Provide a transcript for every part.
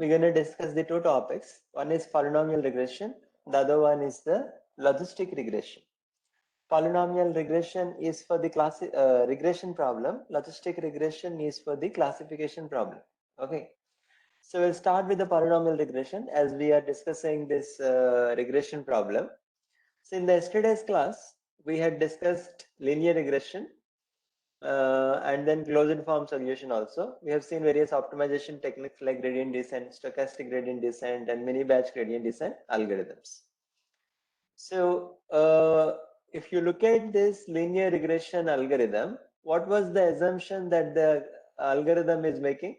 we're going to discuss the two topics. One is polynomial regression. The other one is the logistic regression. Polynomial regression is for the regression problem. Logistic regression is for the classification problem. Okay. So we'll start with the polynomial regression as we are discussing this regression problem. So in the yesterday's class, we had discussed linear regression and then closed form solution also. We have seen various optimization techniques like gradient descent, stochastic gradient descent, and mini batch gradient descent algorithms. So if you look at this linear regression algorithm, what was the assumption that the algorithm is making?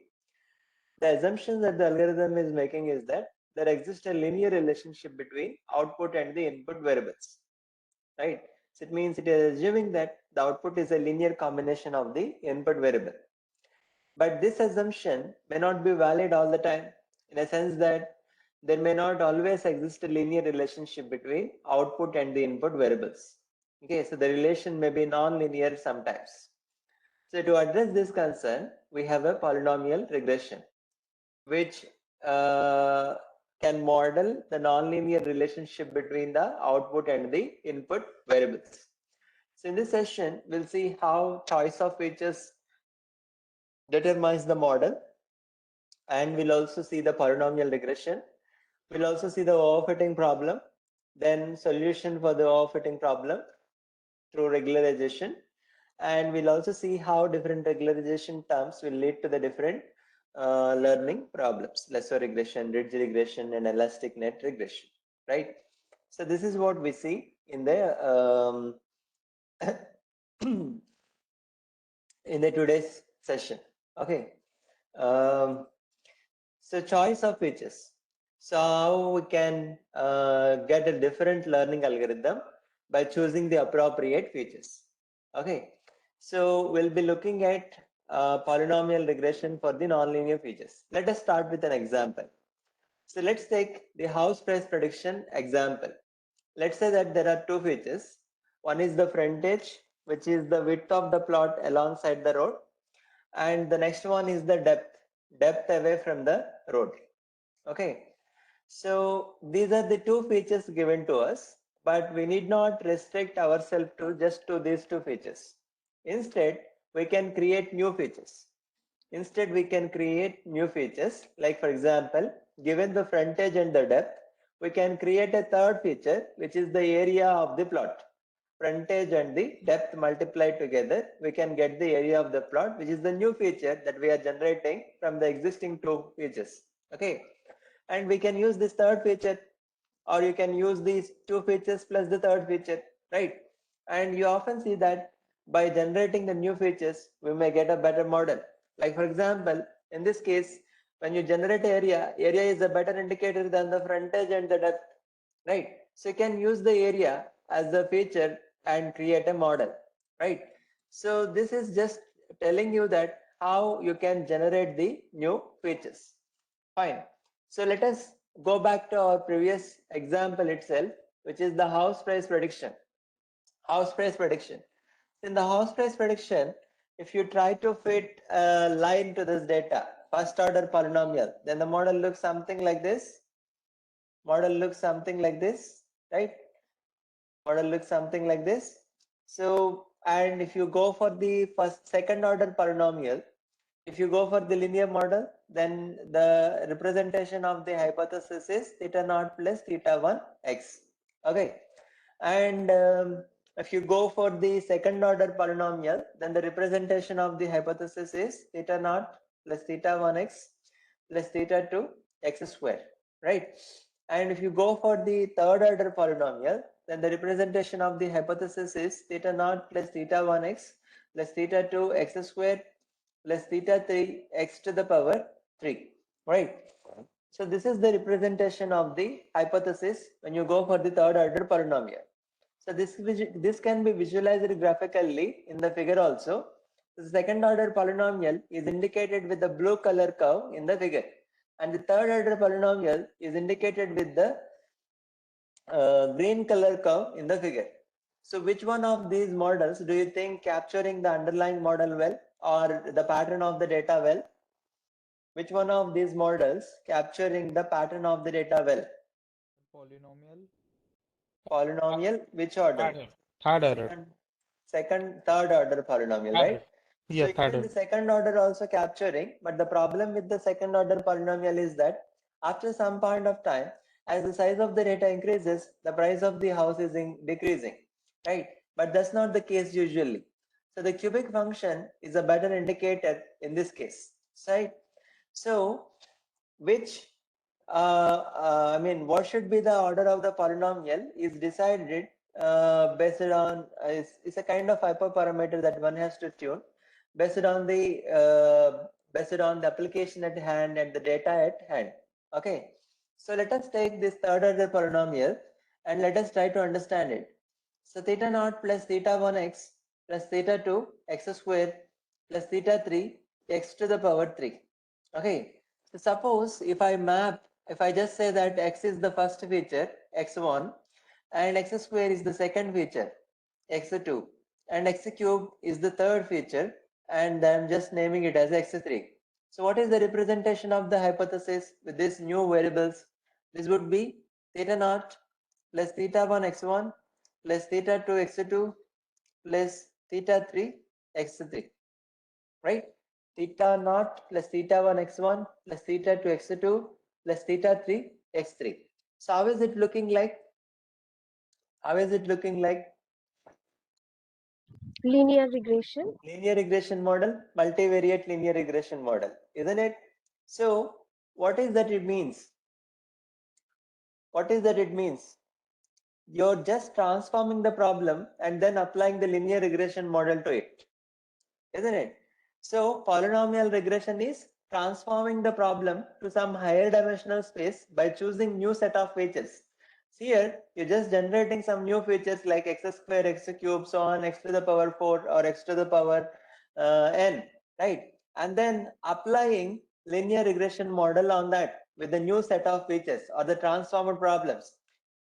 The assumption that the algorithm is making is that there exists a linear relationship between output and the input variables, right? So it means it is assuming that the output is a linear combination of the input variable. But this assumption may not be valid all the time, in a sense that there may not always exist a linear relationship between output and the input variables. Okay, so the relation may be non-linear sometimes. So to address this concern, we have a polynomial regression, which can model the nonlinear relationship between the output and the input variables. So in this session, we'll see how choice of features determines the model, and we'll also see the polynomial regression. We'll also see the overfitting problem, then solution for the overfitting problem through regularization, and we'll also see how different regularization terms will lead to the different learning problems, lasso regression, ridge regression, and elastic net regression, right? So this is what we see in the in the today's session. Okay. So choice of features. So how we can get a different learning algorithm by choosing the appropriate features. Okay. So we'll be looking at polynomial regression for the nonlinear features. Let us start with an example. So let's take the house price prediction example. Let's say that there are two features. One is the frontage, which is the width of the plot alongside the road, and the next one is the depth away from the road. Okay, so these are the two features given to us, but we need not restrict ourselves to just to these two features. Instead, we can create new features. Instead, we can create new features, like for example, given the frontage and the depth, we can create a third feature, which is the area of the plot. Frontage and the depth multiplied together, we can get the area of the plot, which is the new feature that we are generating from the existing two features. Okay, and we can use this third feature, or you can use these two features plus the third feature, right? And you often see that by generating the new features, we may get a better model. Like for example, in this case, when you generate area is a better indicator than the frontage and the depth, right? So you can use the area as the feature and create a model, right? So this is just telling you that how you can generate the new features. Fine. So let us go back to our previous example itself, which is the house price prediction. House price prediction. In the house price prediction, if you try to fit a line to this data, first order polynomial, then the model looks something like this. Model looks something like this, right? Model looks something like this. So, and if you go for the second order polynomial, if you go for the linear model, then the representation of the hypothesis is theta naught plus theta 1 x. Okay, and if you go for the second order polynomial, then the representation of the hypothesis is theta naught plus theta 1 x plus theta 2 x square, right? And if you go for the third order polynomial, then the representation of the hypothesis is theta naught plus theta 1 x plus theta 2 x square plus theta 3 x to the power 3, right? So this is the representation of the hypothesis when you go for the third order polynomial. So this can be visualized graphically in the figure also. The second order polynomial is indicated with the blue color curve in the figure, and the third order polynomial is indicated with the green color curve in the figure. So which one of these models do you think capturing the underlying model well, or the pattern of the data well? Which one of these models capturing the pattern of the data well? Polynomial. Polynomial, which order? Third order. Second, third order polynomial, Third right? order. So Yeah, third even the order. second order also capturing, but the problem with the second order polynomial is that after some point of time, as the size of the data increases, the price of the house is decreasing, right? But that's not the case usually. So the cubic function is a better indicator in this case, right? So which I mean, what should be the order of the polynomial is decided based on it's a kind of hyperparameter that one has to tune based on the application at hand and the data at hand. Okay, so let us take this third order polynomial and let us try to understand it. So theta naught plus theta 1x plus theta 2 x square plus theta 3 x to the power 3. Okay, so suppose if I just say that x is the first feature, x1, and x square is the second feature, x2, and x cube is the third feature, and I'm just naming it as x3. So what is the representation of the hypothesis with these new variables? This would be theta naught plus theta 1 x1 plus theta 2 x2 plus theta 3 x3, right? Theta naught plus theta 1 x1 plus theta 2 x2 plus theta 3 x3. So how is it looking like? How is it looking like? Linear regression. Linear regression model, multivariate linear regression model, isn't it? So what is that it means? What is that it means? You're just transforming the problem and then applying the linear regression model to it, isn't it? So polynomial regression is transforming the problem to some higher dimensional space by choosing new set of features. Here you're just generating some new features like x square, x cube, so on, x to the power 4 or x to the power n, right? And then applying linear regression model on that with the new set of features or the transformed problems.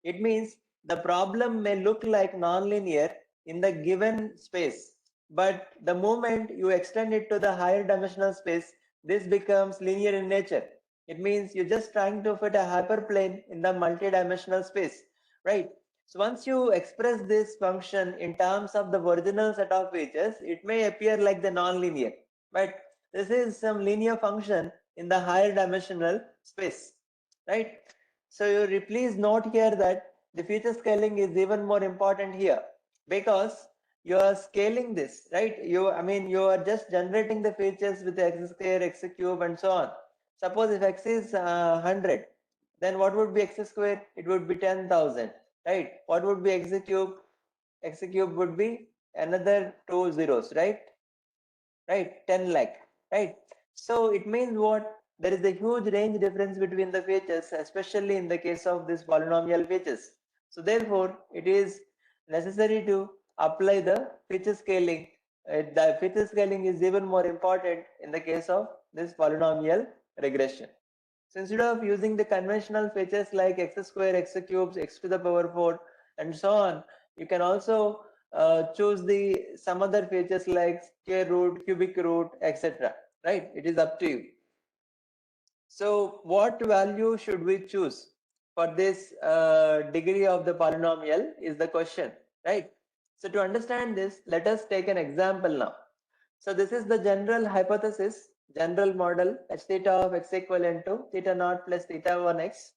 It means the problem may look like nonlinear in the given space, but the moment you extend it to the higher dimensional space, this becomes linear in nature. It means you're just trying to fit a hyperplane in the multi-dimensional space, right? So once you express this function in terms of the original set of features, it may appear like the nonlinear, but this is some linear function in the higher dimensional space, right? So you please note here that the feature scaling is even more important here because you are scaling this, right? You are just generating the features with x square, x cube, and so on. Suppose if x is 100, then what would be x square? It would be 10,000, right? What would be x cube? X cube would be another two zeros, right? Right, 10 lakh, right? So it means what? There is a huge range difference between the features, especially in the case of these polynomial features. So therefore, it is necessary to apply the feature scaling. The feature scaling is even more important in the case of this polynomial regression. So instead of using the conventional features like x square, x cubes, x to the power 4, and so on, you can also choose the some other features like square root, cubic root, etc. Right? It is up to you. So what value should we choose for this degree of the polynomial is the question, right? So to understand this, let us take an example now. So this is the general hypothesis, general model h theta of x equivalent to theta naught plus theta 1x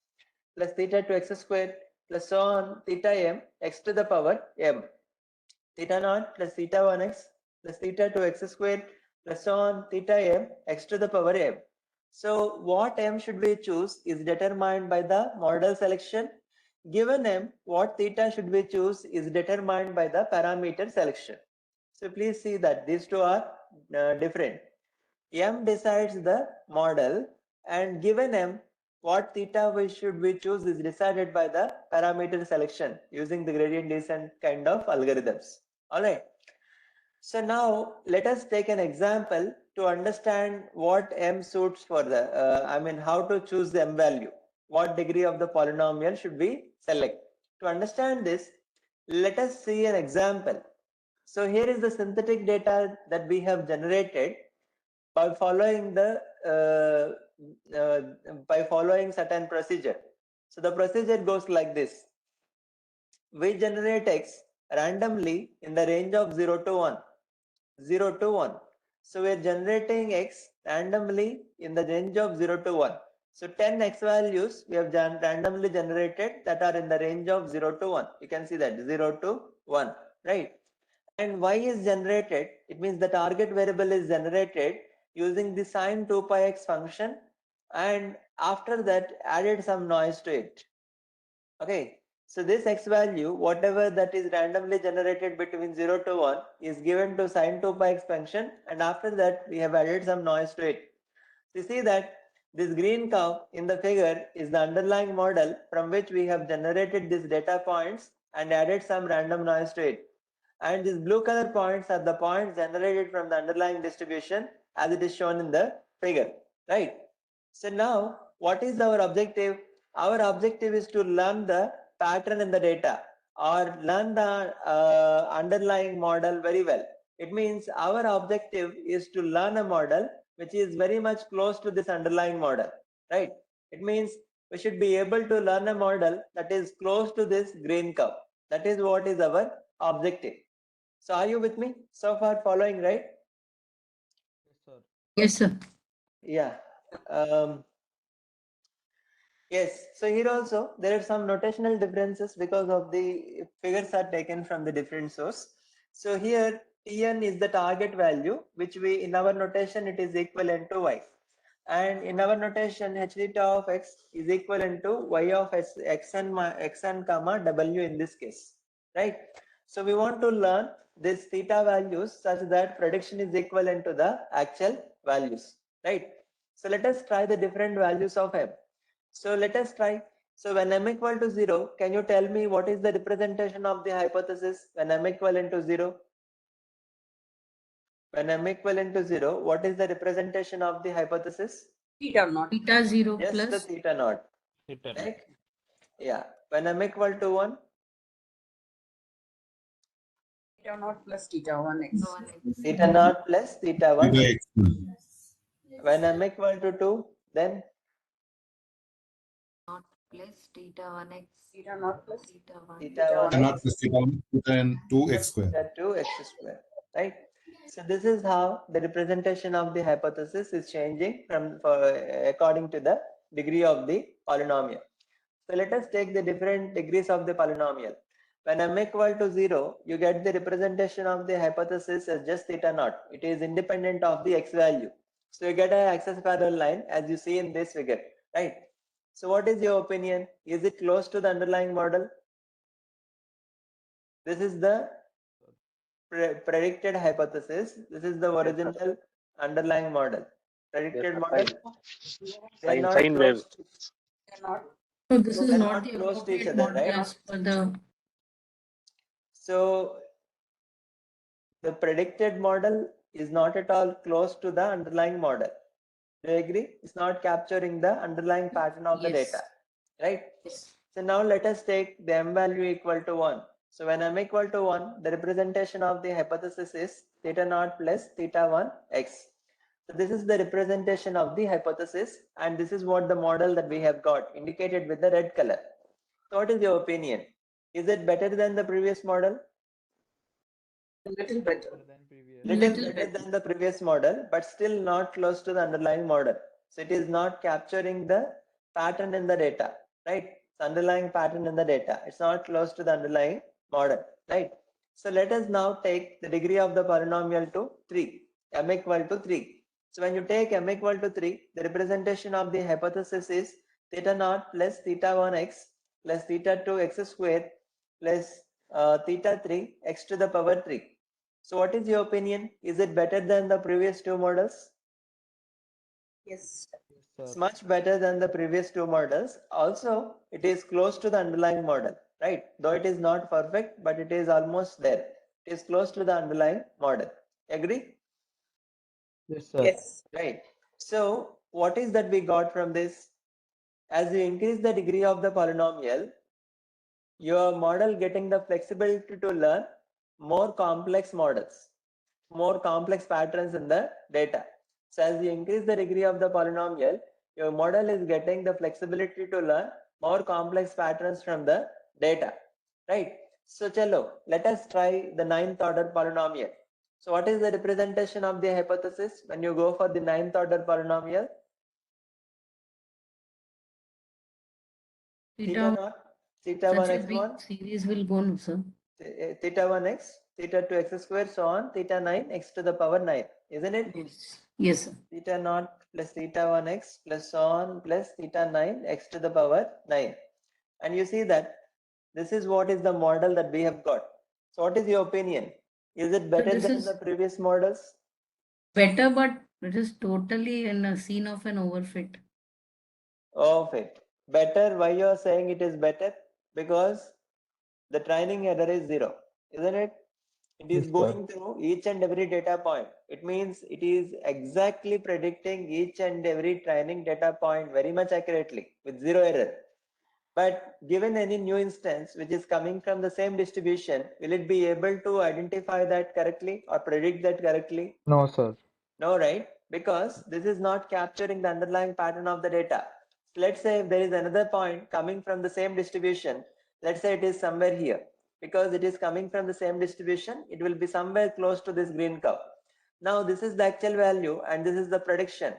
plus theta 2x square plus so on theta m x to the power m. Theta naught plus theta 1x plus theta 2x square plus so on theta m x to the power m. So what m should we choose is determined by the model selection. Given m, what theta should we choose is determined by the parameter selection. So please see that these two are different. M decides the model, and given M, what theta should we choose is decided by the parameter selection using the gradient descent kind of algorithms. Alright. So now let us take an example to understand what M suits for the, how to choose the M value. What degree of the polynomial should we select? To understand this, let us see an example. So here is the synthetic data that we have generated by following the by following certain procedure. So the procedure goes like this. We generate x randomly in the range of 0 to 1. 0 to 1. So we are generating x randomly in the range of 0 to 1. So 10 x values we have randomly generated that are in the range of 0 to 1. You can see that 0 to 1, right? And y is generated, it means the target variable is generated using the sine 2 pi x function, and after that added some noise to it. Okay, so this x value, whatever that is randomly generated between 0 to 1, is given to sine 2 pi x function, and after that we have added some noise to it. So you see that this green curve in the figure is the underlying model from which we have generated these data points and added some random noise to it. And these blue color points are the points generated from the underlying distribution as it is shown in the figure, right? So now what is our objective? Our objective is to learn the pattern in the data or learn the underlying model very well. It means our objective is to learn a model which is very much close to this underlying model, right? It means we should be able to learn a model that is close to this green curve. That is what is our objective. So are you with me so far, following, right? Yes, sir. Yes, sir. Yeah. Yes, so here also there are some notational differences because of the figures are taken from the different source. So here Tn is the target value, which we in our notation it is equivalent to y, and in our notation h theta of x is equivalent to y of xn comma w in this case, right? So we want to learn this theta values such that prediction is equivalent to the actual values, right? So let us try the different values of m. So let us try. So when m equal to 0, can you tell me what is the representation of the hypothesis when m equivalent to 0? When m equivalent to 0, what is the representation of the hypothesis? Theta naught. Theta 0 Yes, the plus theta naught. Theta naught. Right? Yeah. When m equal to 1? theta naught plus theta 1x. Theta naught plus theta 1. Theta x. When m equal to 2, then? Naught plus theta 1x. Theta naught plus Theta 1. Theta Theta 1 naught x. plus theta 1, theta and 2x square. Theta 2x square. Right? So this is how the representation of the hypothesis is changing from according to the degree of the polynomial. So let us take the different degrees of the polynomial. When m equal to 0, you get the representation of the hypothesis as just theta naught. It is independent of the x value. So you get an axis parallel line as you see in this figure, right? So what is your opinion? Is it close to the underlying model? This is the predicted hypothesis. This is the original underlying model. Predicted model. They are not Sine wave. close. So this is They're not not the close to each appropriate other, model right? as per the. So the predicted model is not at all close to the underlying model. Do you agree? It's not capturing the underlying pattern of the Yes. data, right? Yes. So now let us take the m value equal to 1. So when m equal to 1, the representation of the hypothesis is theta naught plus theta 1 x. So this is the representation of the hypothesis, and this is what the model that we have got indicated with the red color. So what is your opinion? Is it better than the previous model? A little better. Better than previous. Little better than the previous model, but still not close to the underlying model. So it is not capturing the pattern in the data, right? It's underlying pattern in the data. It's not close to the underlying model, right? So let us now take the degree of the polynomial to 3, m equal to 3. So when you take m equal to 3, the representation of the hypothesis is theta naught plus theta 1x plus theta 2x square plus theta 3 x to the power 3. So what is your opinion? Is it better than the previous two models? Yes. Yes, sir. It's much better than the previous two models. Also, it is close to the underlying model, right? Though it is not perfect, but it is almost there. It is close to the underlying model. Agree? Yes, sir. Yes. Right. So what is that we got from this? As you increase the degree of the polynomial, your model getting the flexibility to learn more complex models, more complex patterns in the data. So as you increase the degree of the polynomial, your model is getting the flexibility to learn more complex patterns from the data, right? So chalo, let us try the ninth order polynomial. So what is the representation of the hypothesis when you go for the ninth order polynomial? Theta naught, theta 1 such a big x1, series will go, no, sir. theta 1 x, theta 2 x square, so on, theta 9 x to the power 9, isn't it? Yes. Yes, sir. Theta naught plus theta 1 x plus so on plus theta 9 x to the power 9. And you see that this is what is the model that we have got. So what is your opinion? Is it better this than is the previous models? better, but it is totally in a scene of an overfit. Of it. Better, why you are saying it is better? Because the training error is 0, isn't it? It is Yes, sir. going through each and every data point. It means it is exactly predicting each and every training data point very much accurately with 0 error. But given any new instance which is coming from the same distribution, will it be able to identify that correctly or predict that correctly? No, sir. No, right? Because this is not capturing the underlying pattern of the data. So let's say if there is another point coming from the same distribution, let's say it is somewhere here. Because it is coming from the same distribution, it will be somewhere close to this green curve. Now this is the actual value and this is the prediction.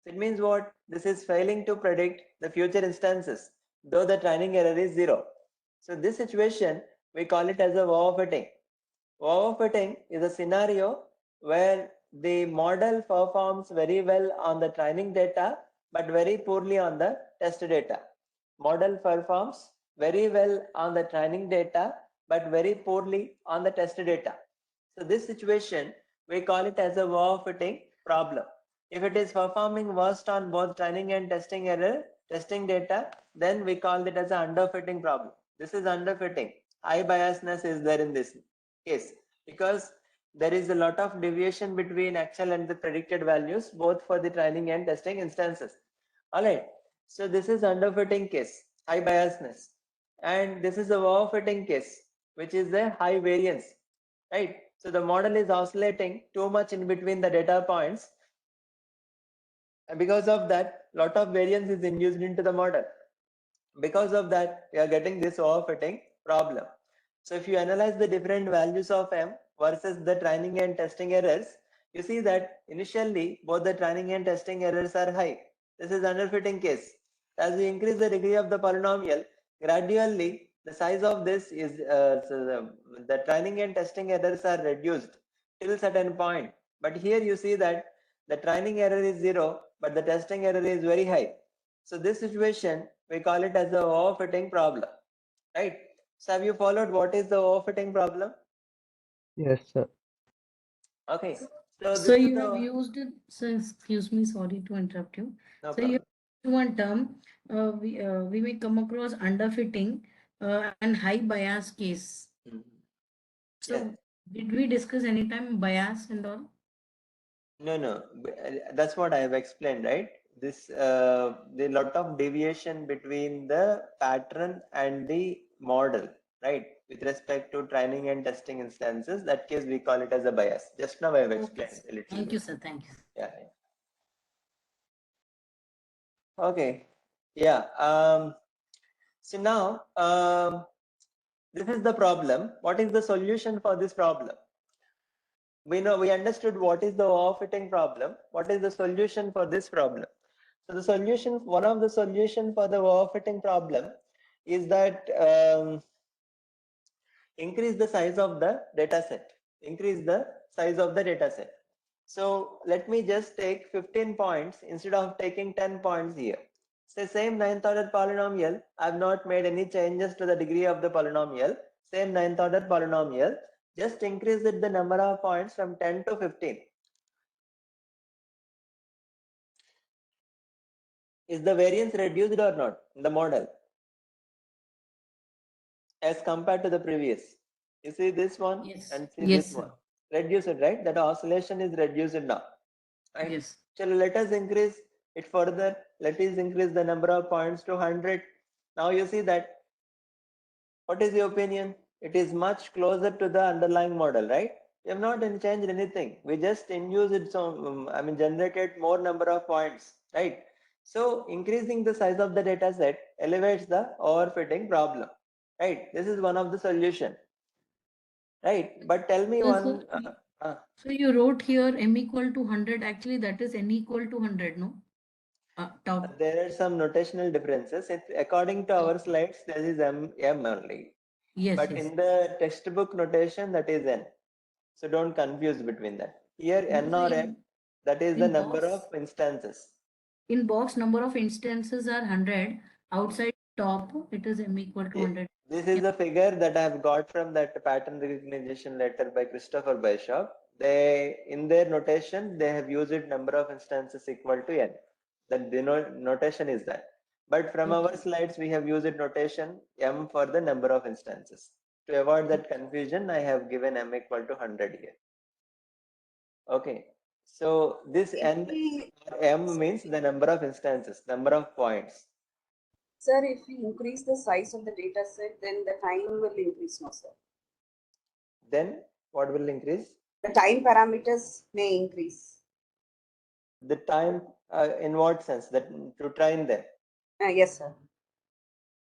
It means what? This is failing to predict the future instances, though the training error is 0. So this situation, we call it as a overfitting. Overfitting is a scenario where the model performs very well on the training data, but very poorly on the test data. Model performs very well on the training data, but very poorly on the test data. So this situation, we call it as a overfitting problem. If it is performing worst on both training and testing data, then we call it as an underfitting problem. This is underfitting. High biasness is there in this case because there is a lot of deviation between actual and the predicted values both for the training and testing instances. All right. So this is underfitting case, high biasness, and this is a overfitting case, which is a high variance, right? So the model is oscillating too much in between the data points, and because of that, lot of variance is induced into the model. Because of that, we are getting this overfitting problem. So if you analyze the different values of M versus the training and testing errors, you see that initially both the training and testing errors are high. This is underfitting case. As we increase the degree of the polynomial, gradually the size of this is so the training and testing errors are reduced till certain point. But here you see that the training error is 0, but the testing error is very high. So this situation, we call it as the overfitting problem, right? So have you followed what is the overfitting problem? Yes, sir. Okay. So So this is you have the used it. So excuse me, sorry to interrupt you. no So you problem. have one term. We may come across underfitting and high bias case. Mhm. So Yes. did we discuss any time bias and all? No. That's what I have explained, right? This the lot of deviation between the pattern and the model, right? With respect to training and testing instances, that case we call it as a bias. Just now I have Okay, explained sir. a little Thank bit. you, sir. Thank you. Yeah. Okay. Yeah. So now this is the problem. What is the solution for this problem? We understood what is the overfitting problem. What is the solution for this problem? So the solution, one of the solution for the overfitting problem is that increase the size of the data set. Increase the size of the data set. So let me just take 15 points instead of taking 10 points here. Say same ninth order polynomial, I have not made any changes to the degree of the polynomial. Same ninth order polynomial, just increase it the number of points from 10 to 15. Is the variance reduced or not in the model as compared to the previous? You see this one Yes. and see Yes, this sir. one. Reduce it, right? That oscillation is reduced now. Right? Yes. So let us increase it further. Let us increase the number of points to 100. Now you see that. What is your opinion? It is much closer to the underlying model, right? We have not changed anything. We just induced it, so generated more number of points, right? So increasing the size of the data set elevates the overfitting problem, right? This is one of the solution, right? But tell me one. So you wrote here m equal to 100. Actually, that is n equal to 100, no? Top. There are some notational differences. According to our slides, there is m only. Yes, But yes. in the textbook notation, that is n. So don't confuse between that. Here, n or m, that is the number of instances. In box, number of instances are 100. Outside top, it is m equal to 100. This is the figure that I have got from that pattern recognition letter by Christopher Bishop. They, in their notation, they have used number of instances equal to n. That the notation is that. But from our slides, we have used notation m for the number of instances. To avoid that confusion, I have given m equal to 100 here. Okay. So this n or m means the number of instances, number of points. Sir, if we increase the size of the data set, then the time will increase, no, sir? Then what will increase? The time parameters may increase. The time, in what sense? That to train them, Yes, sir.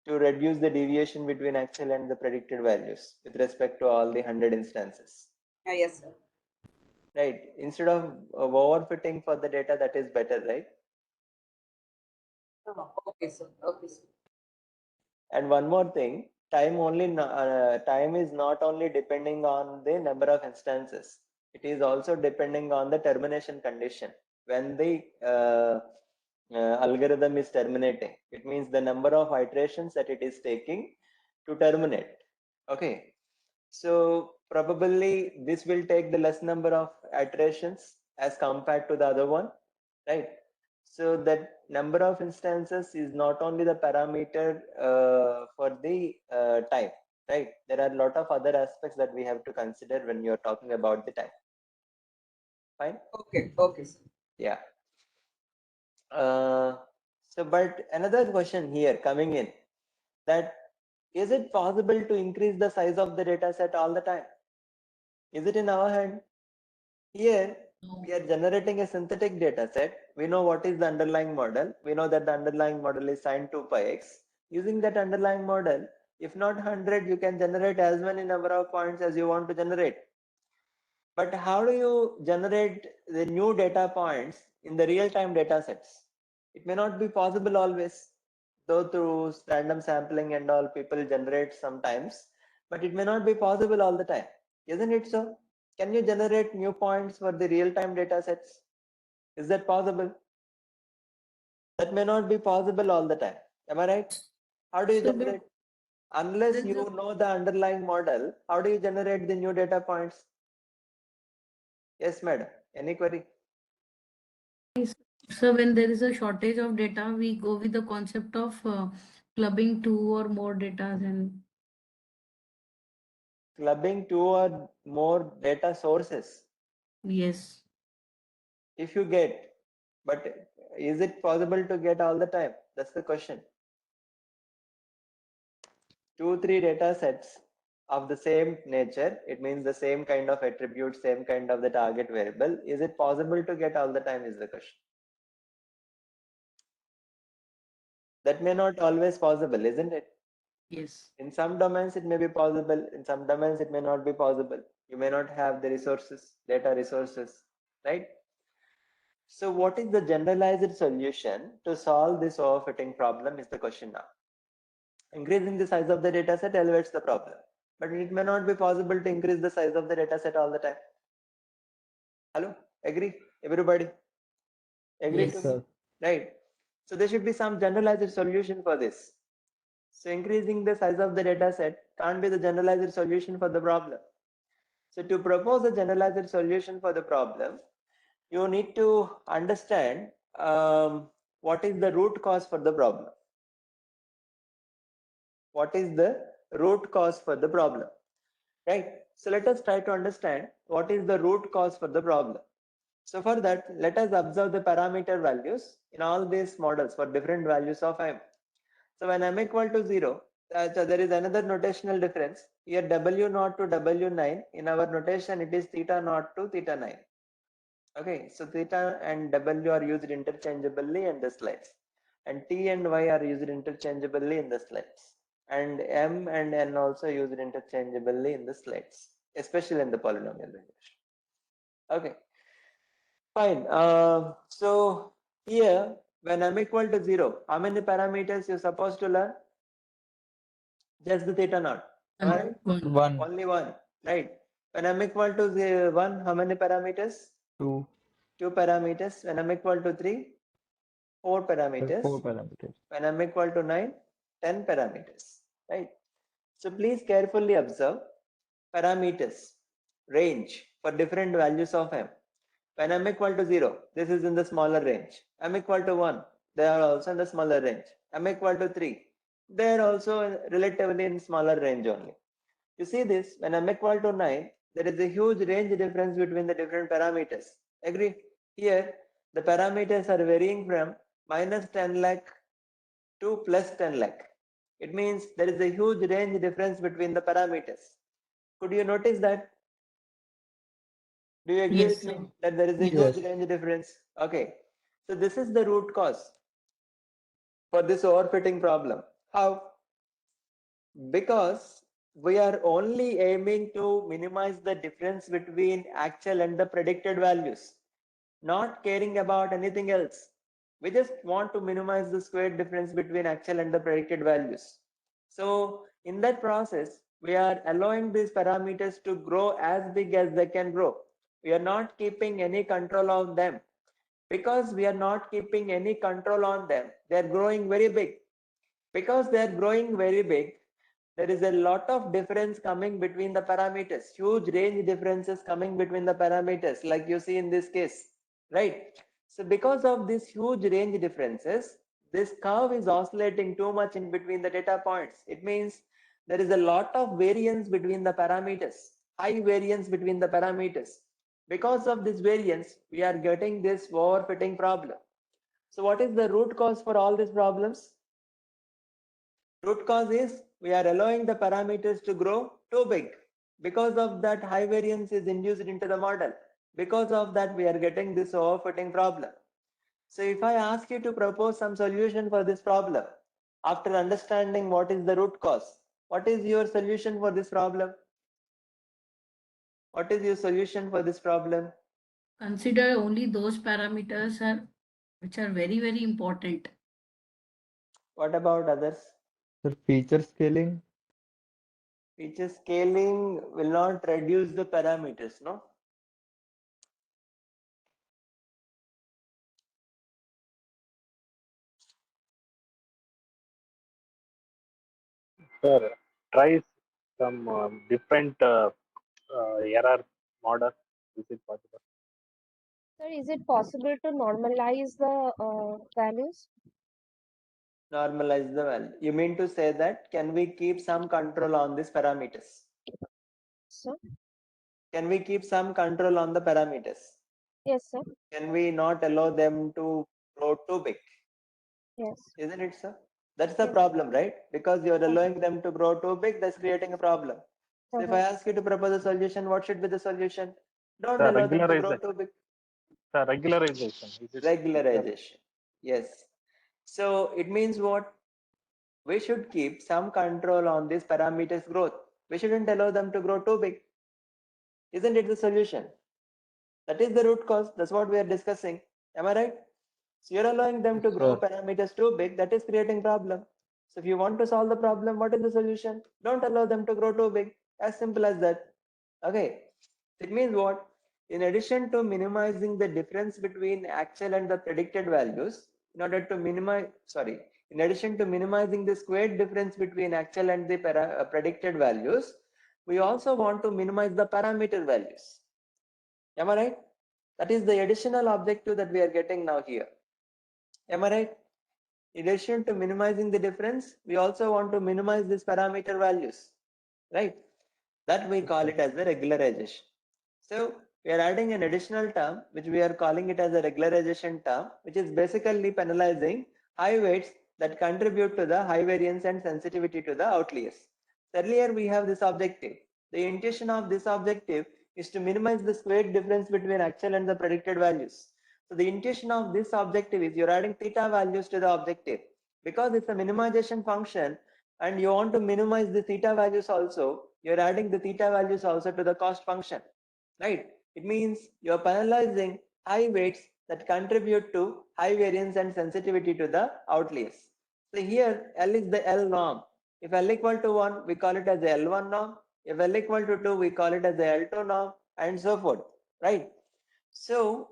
to reduce the deviation between actual and the predicted values with respect to all the 100 instances. Yes, sir. Right. Instead of overfitting for the data, that is better, right? Oh, okay, sir. Okay, sir. And one more thing, time is not only depending on the number of instances. It is also depending on the termination condition. When the algorithm is terminating, it means the number of iterations that it is taking to terminate. Okay, so probably this will take the less number of iterations as compared to the other one, right? So that number of instances is not only the parameter for the time, right? There are a lot of other aspects that we have to consider when you're talking about the time. Fine. Okay, okay, sir. Yeah. So, but another question here coming in, that is it possible to increase the size of the data set all the time? Is it in our hand? Here, we are generating a synthetic data set. We know what is the underlying model. We know that the underlying model is sin 2 pi x. Using that underlying model, if not 100, you can generate as many number of points as you want to generate. But how do you generate the new data points in the real-time data sets? It may not be possible always, though through random sampling and all people generate sometimes, but it may not be possible all the time. Isn't it so? Can you generate new points for the real-time data sets? Is that possible? That may not be possible all the time. Am I right? How do you generate? Unless you know the underlying model, how do you generate the new data points? Yes, madam. Any query? So when there is a shortage of data, we go with the concept of clubbing 2 or more data and Clubbing 2 or more data sources. yes. If you get, but is it possible to get all the time? That's the question. 2-3 data sets of the same nature, it means the same kind of attribute, same kind of the target variable. Is it possible to get all the time is the question. That may not always possible, isn't it? Yes. In some domains it may be possible, in some domains it may not be possible. You may not have the resources, data resources, right? So what is the generalized solution to solve this overfitting problem is the question now. Increasing the size of the data set elevates the problem, but it may not be possible to increase the size of the data set all the time. Hello? Agree? Everybody? Agree Yes, to sir. me? Right. So there should be some generalized solution for this. So increasing the size of the data set can't be the generalized solution for the problem. So to propose a generalized solution for the problem, you need to understand what is the root cause for the problem. What is the root cause for the problem, right? So let us try to understand what is the root cause for the problem. So for that, let us observe the parameter values in all these models for different values of m. So when m equal to 0, so there is another notational difference. Here w0 to w9, in our notation it is theta 0 to theta 9. Okay, so theta and w are used interchangeably in the slides. and T and Y are used interchangeably in the slides, and M and N also used interchangeably in the slides, especially in the polynomial regression. Okay, fine. So here, when M equal to 0, how many parameters you're supposed to learn? Just the theta naught. Am I right? One, Only one, right? When M equal to 1, how many parameters? two, 2 parameters. When M equal to 3, 4 parameters. four parameters. When M equal to 9, 10 parameters, right? So please carefully observe parameters range for different values of M. When M equal to 0, this is in the smaller range. M equal to 1, they are also in the smaller range. M equal to 3, they are also relatively in smaller range only. You see this, when M equal to 9, there is a huge range difference between the different parameters. Agree? Here, the parameters are varying from minus 10 lakh to plus 10 lakh. It means there is a huge range difference between the parameters. Could you notice that? Do you agree Yes, with me sir. that there is a Yes. huge range difference? Okay. So this is the root cause for this overfitting problem. How? Because we are only aiming to minimize the difference between actual and the predicted values, not caring about anything else. We just want to minimize the squared difference between actual and the predicted values. So in that process, we are allowing these parameters to grow as big as they can grow. We are not keeping any control on them. Because we are not keeping any control on them, they are growing very big. Because they are growing very big, there is a lot of difference coming between the parameters, huge range differences coming between the parameters, like you see in this case, right? So because of these huge range differences, this curve is oscillating too much in between the data points. It means there is a lot of variance between the parameters, high variance between the parameters. Because of this variance, we are getting this overfitting problem. So what is the root cause for all these problems? Root cause is we are allowing the parameters to grow too big. Because of that, high variance is induced into the model. Because of that, we are getting this overfitting problem. So if I ask you to propose some solution for this problem, after understanding what is the root cause, what is your solution for this problem? What is your solution for this problem? Consider only those parameters which are very, very important. What about others? The feature scaling, Feature scaling will not reduce the parameters, no? Sir, try some different error model. Is it possible? Sir, is it possible to normalize the values? Normalize the value. You mean to say that can we keep some control on these parameters? Sir? Can we keep some control on the parameters? Yes, sir. Can we not allow them to grow too big? Yes. Isn't it, sir? That's the Yes. problem, right? Because you're allowing them to grow too big, that's creating a problem. So if I ask you to propose a solution, what should be the solution? Don't allow them to grow too big. Regularization. Is it Regularization. Yes. So it means what? We should keep some control on this parameters growth. We shouldn't allow them to grow too big. Isn't it the solution? That is the root cause. That's what we are discussing. Am I right? So you're allowing them to grow sir. parameters too big. That is creating problem. So if you want to solve the problem, what is the solution? Don't allow them to grow too big. As simple as that. Okay. It means what? In addition to minimizing the difference between actual and the predicted values, in order to in addition to minimizing the squared difference between actual and the predicted values, we also want to minimize the parameter values. Am I right? That is the additional objective that we are getting now here. Am I right? In addition to minimizing the difference, we also want to minimize these parameter values, right? That we call it as the regularization. So we are adding an additional term, which we are calling it as a regularization term, which is basically penalizing high weights that contribute to the high variance and sensitivity to the outliers. Earlier we have this objective. The intention of this objective is to minimize the squared difference between actual and the predicted values. So the intuition of this objective is you're adding theta values to the objective because it's a minimization function and you want to minimize the theta values also. You're adding the theta values also to the cost function, right? It means you're penalizing high weights that contribute to high variance and sensitivity to the outliers. So here L is the L norm. If L equal to 1, we call it as the L1 norm. If L equal to 2, we call it as the L2 norm, and so forth, right? So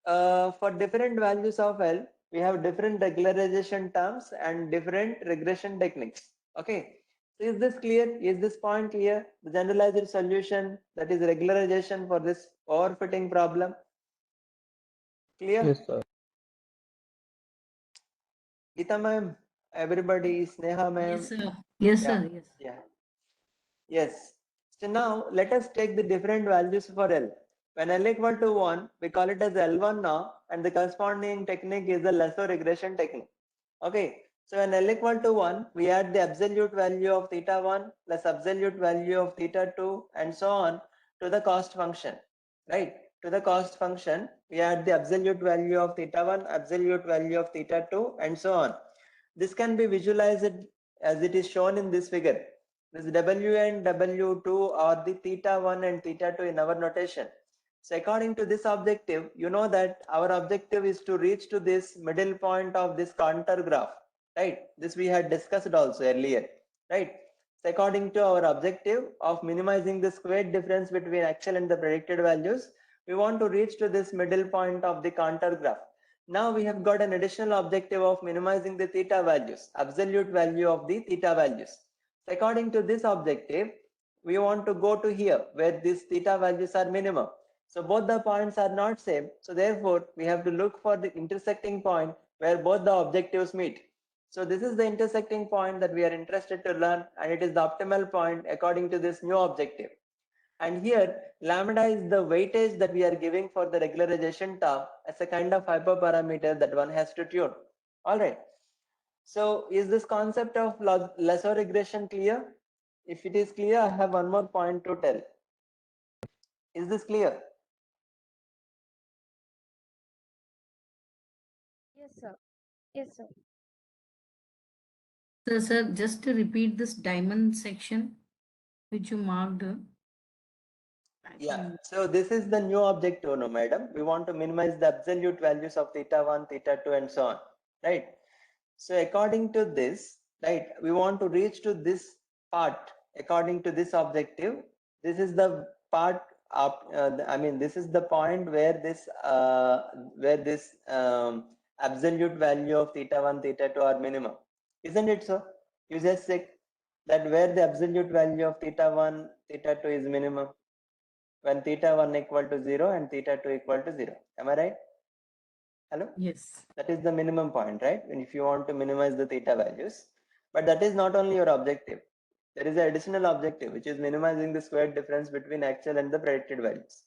for different values of L, we have different regularization terms and different regression techniques. Okay. So is this clear? Is this point clear? The generalized solution, that is regularization for this overfitting problem. Clear? Yes, sir. Geeta ma'am, everybody, Sneha ma'am. Yes, sir. Yes, Yeah. sir. Yes. Yeah. Yes. So now let us take the different values for L. When L equal to 1, we call it as L1 now, and the corresponding technique is the lasso regression technique. Okay. So when L equal to 1, we add the absolute value of theta 1 plus absolute value of theta 2 and so on to the cost function, right? To the cost function, we add the absolute value of theta 1, absolute value of theta 2 and so on. This can be visualized as it is shown in this figure. This W and W2 are the theta 1 and theta 2 in our notation. So according to this objective, you know that our objective is to reach to this middle point of this contour graph, right? This we had discussed also earlier, right? So according to our objective of minimizing the squared difference between actual and the predicted values, we want to reach to this middle point of the contour graph. Now we have got an additional objective of minimizing the theta values, absolute value of the theta values. So according to this objective, we want to go to here where these theta values are minimum. So both the points are not same. So therefore, we have to look for the intersecting point where both the objectives meet. So this is the intersecting point that we are interested to learn, and it is the optimal point according to this new objective. And here lambda is the weightage that we are giving for the regularization term as a kind of hyperparameter that one has to tune. All right. So is this concept of lasso regression clear? If it is clear, I have one more point to tell. Is this clear? Yes, sir. Yes, sir. So, sir, just to repeat this diamond section, which you marked. Yeah, so this is the new objective, no, madam. We want to minimize the absolute values of theta 1, theta 2, and so on, right? So according to this, right, we want to reach to this part according to this objective. This is the part up. I mean, this is the point where this absolute value of theta 1, theta 2 are minimum, isn't it so? You just check that where the absolute value of theta 1, theta 2 is minimum when theta 1 equal to 0 and theta 2 equal to 0. Am I right? Hello? Yes. That is the minimum point, right? And if you want to minimize the theta values, but that is not only your objective. There is an additional objective, which is minimizing the squared difference between actual and the predicted values.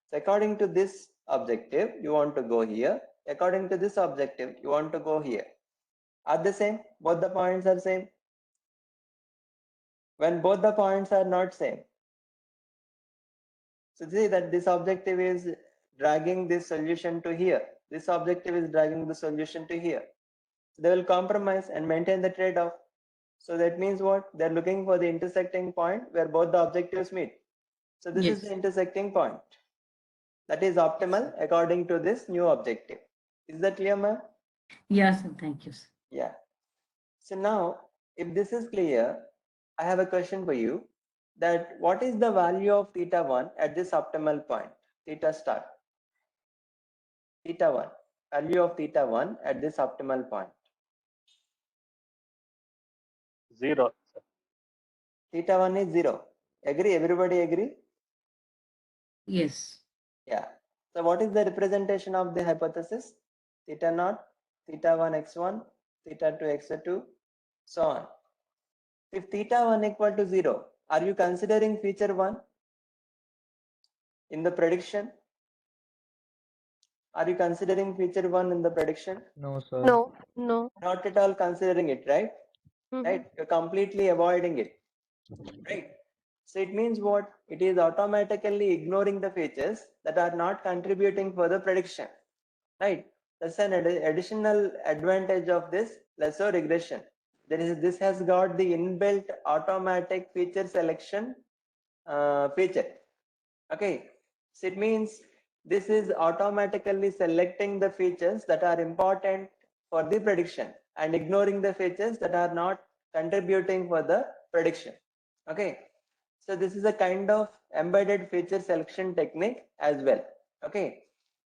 So according to this objective, you want to go here. According to this objective, you want to go here. Are they same? Both the points are same. When both the points are not same, so see that this objective is dragging this solution to here. This objective is dragging the solution to here. They will compromise and maintain the trade-off. So that means what? They're looking for the intersecting point where both the objectives meet. So this is the intersecting point. That is optimal according to this new objective. Is that clear, ma'am? Yes, sir. Thank you, sir. Yeah. So now, if this is clear, I have a question for you. That what is the value of theta 1 at this optimal point? Theta star. Theta 1. Value of theta 1 at this optimal point. 0. Sir. Theta 1 is 0. Agree? Everybody agree? Yes. Yeah. So what is the representation of the hypothesis? Theta naught, theta 1 x1, theta 2 x2, so on. If theta 1 equal to 0, are you considering feature 1 in the prediction? Are you considering feature 1 in the prediction? No, sir. No, no. Not at all considering it, right? Mhm. Right? You're completely avoiding it, right? So it means what? It is automatically ignoring the features that are not contributing for the prediction. right? That's an additional advantage of this lasso regression. This has got the inbuilt automatic feature selection feature. Okay, so it means this is automatically selecting the features that are important for the prediction and ignoring the features that are not contributing for the prediction. Okay, so this is a kind of embedded feature selection technique as well. Okay,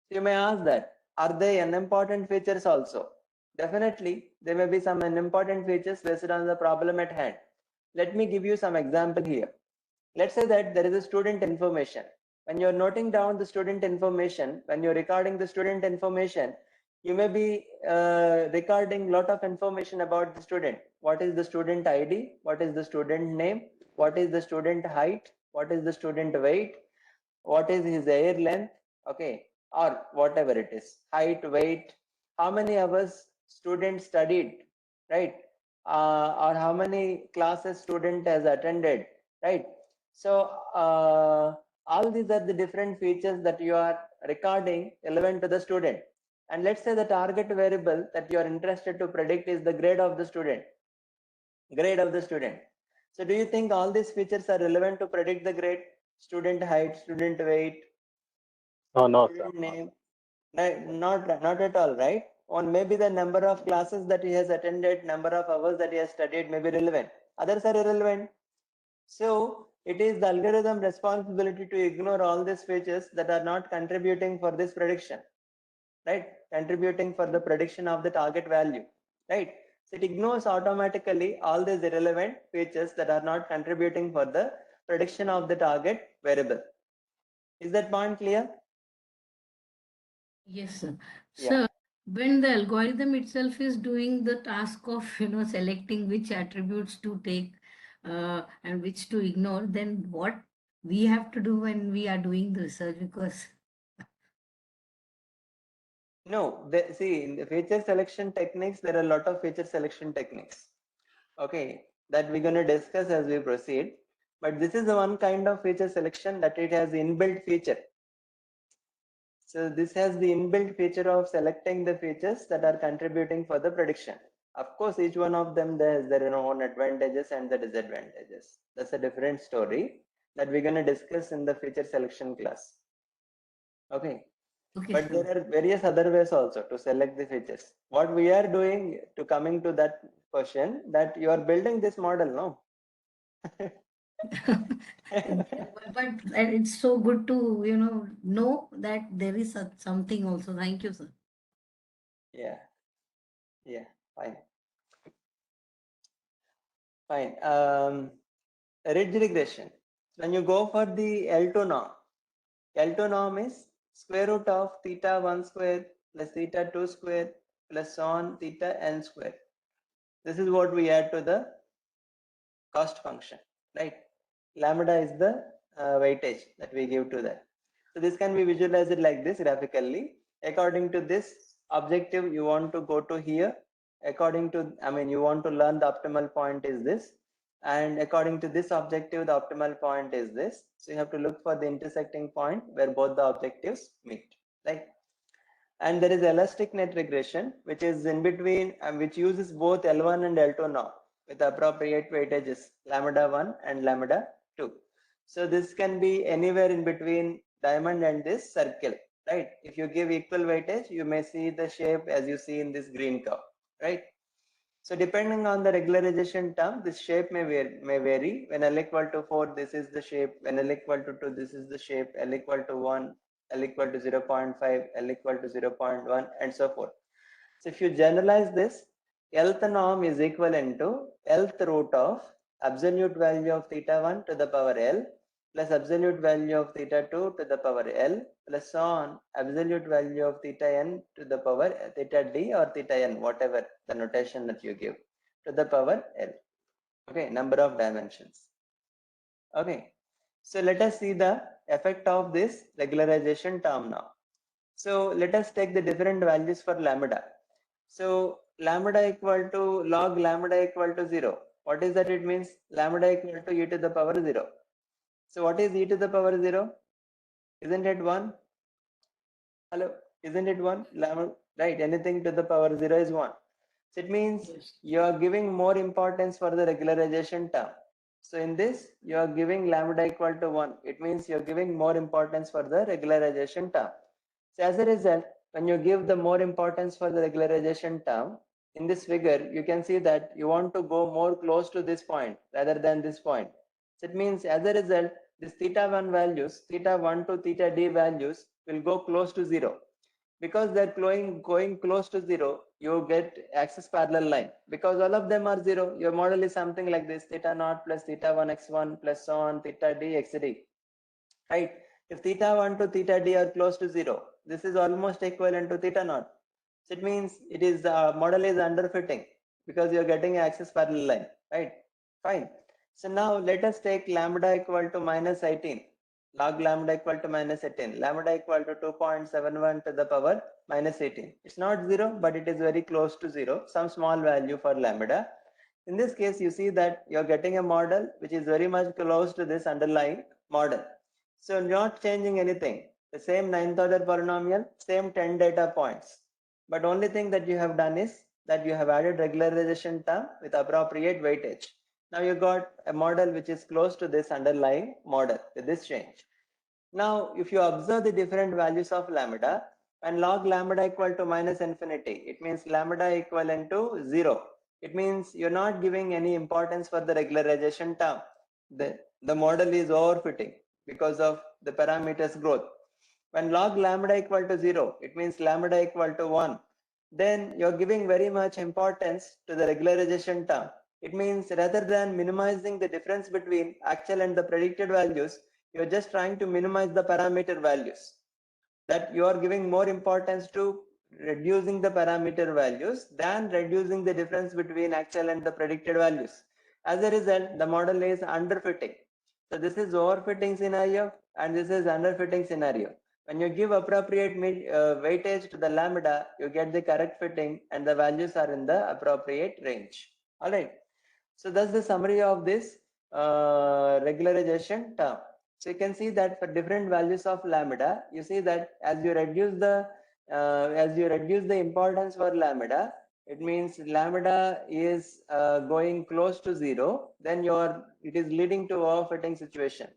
so you may ask that, are they unimportant features also? Definitely, there may be some unimportant features based on the problem at hand. Let me give you some example here. Let's say that there is a student information. When you're noting down the student information, when you're recording the student information, you may be recording a lot of information about the student. What is the student ID? What is the student name? What is the student height? What is the student weight? What is his hair length? Okay, or whatever it is, height, weight, how many hours student studied, right? Or how many classes student has attended, right? So all these are the different features that you are recording relevant to the student. And let's say the target variable that you are interested to predict is the grade of the student. Grade of the student. So do you think all these features are relevant to predict the grade? Student height, student weight, Oh, no, sir. student name? Not at all, right? Or maybe the number of classes that he has attended, number of hours that he has studied may be relevant. Others are irrelevant. So it is the algorithm responsibility to ignore all these features that are not contributing for this prediction, right? Contributing for the prediction of the target value, right? So it ignores automatically all these irrelevant features that are not contributing for the prediction of the target variable. Is that point clear? Yes, sir. Yeah. Sir, when the algorithm itself is doing the task of, selecting which attributes to take and which to ignore, then what we have to do when we are doing the research? Because No, see, in the feature selection techniques, there are a lot of feature selection techniques. Okay, that we're going to discuss as we proceed. But this is the one kind of feature selection that it has inbuilt feature. So this has the inbuilt feature of selecting the features that are contributing for the prediction. Of course, each one of them has their own advantages and the disadvantages. That's a different story that we're going to discuss in the feature selection class. Okay. okay, But sir. there are various other ways also to select the features. What we are doing to coming to that question, that you are building this model, no? But it's so good to know that there is something also. Thank you, sir. Yeah, fine. Fine. Ridge regression. When you go for the L2 norm, L2 norm is square root of theta 1 square plus theta 2 square plus on theta n square. This is what we add to the cost function, right? Lambda is the weightage that we give to that. So this can be visualized like this graphically. According to this objective, you want to go to here. According to, you want to learn the optimal point is this. And according to this objective, the optimal point is this. So you have to look for the intersecting point where both the objectives meet, right? And there is elastic net regression, which is in between, which uses both L1 and L2 norm with appropriate weightages lambda 1 and lambda 2. So this can be anywhere in between diamond and this circle, right? If you give equal weightage, you may see the shape as you see in this green curve, right? So depending on the regularization term, this shape may vary. When L equal to 4, this is the shape. When L equal to 2, this is the shape. L equal to 1, L equal to 0.5, L equal to 0.1, and so forth. So if you generalize this, Lth norm is equivalent to Lth root of absolute value of theta 1 to the power L plus absolute value of theta 2 to the power L plus on absolute value of theta n to the power theta d or theta n, whatever the notation that you give, to the power L. Okay, number of dimensions. Okay, so let us see the effect of this regularization term now. So let us take the different values for lambda. So lambda equal to log lambda equal to 0. What is that? It means lambda equal to e to the power 0. So what is e to the power 0? Isn't it 1? Hello? Isn't it 1? Lambda, right? Anything to the power 0 is 1. So it means you are giving more importance for the regularization term. So in this, you are giving lambda equal to 1. It means you are giving more importance for the regularization term. So as a result, when you give the more importance for the regularization term, in this figure, you can see that you want to go more close to this point rather than this point. So it means as a result, this theta 1 values, theta 1 to theta d values will go close to 0. Because they're going close to 0, you get axis parallel line. Because all of them are 0, your model is something like this, theta naught plus theta 1 x1 plus so on, theta d xd. Right? If theta 1 to theta d are close to 0, this is almost equivalent to theta naught. So it means it is model is underfitting because you're getting axis parallel line, right? Fine. So now let us take lambda equal to minus 18, log lambda equal to minus 18, lambda equal to 2.71 to the power minus 18. It's not 0, but it is very close to 0, some small value for lambda. In this case, you see that you're getting a model which is very much close to this underlying model. So not changing anything. The same ninth order polynomial, same 10 data points. But only thing that you have done is that you have added regularization term with appropriate weightage. Now you got a model which is close to this underlying model with this change. Now, if you observe the different values of lambda, and log lambda equal to minus infinity, it means lambda equivalent to 0. It means you're not giving any importance for the regularization term. The model is overfitting because of the parameters growth. When log lambda equal to 0, it means lambda equal to 1. Then you're giving very much importance to the regularization term. It means rather than minimizing the difference between actual and the predicted values, you're just trying to minimize the parameter values. That you are giving more importance to reducing the parameter values than reducing the difference between actual and the predicted values. As a result, the model is underfitting. So this is overfitting scenario and this is underfitting scenario. When you give appropriate weightage to the lambda, you get the correct fitting and the values are in the appropriate range. All right. So that's the summary of this regularization term. So you can see that for different values of lambda, you see that as you reduce the importance for lambda, it means lambda is going close to 0, then it is leading to overfitting situation.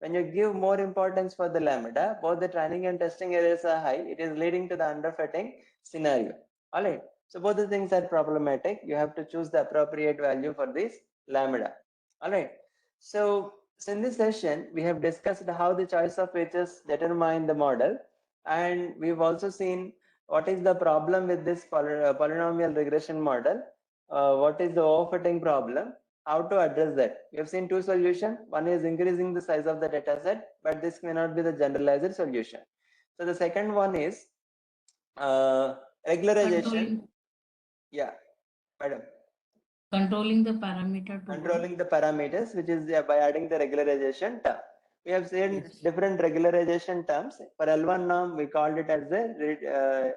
When you give more importance for the lambda, both the training and testing errors are high, it is leading to the underfitting scenario. All right. So both the things are problematic. You have to choose the appropriate value for this lambda. All right. So in this session, we have discussed how the choice of features determine the model. And we've also seen what is the problem with this polynomial regression model. What is the overfitting problem? How to address that? We have seen two solutions. One is increasing the size of the data set, but this may not be the generalized solution. So the second one is regularization. Yeah, madam. Controlling the parameter. Controlling the parameters, which is by adding the regularization term. We have seen different regularization terms. For L1 norm, we called it as the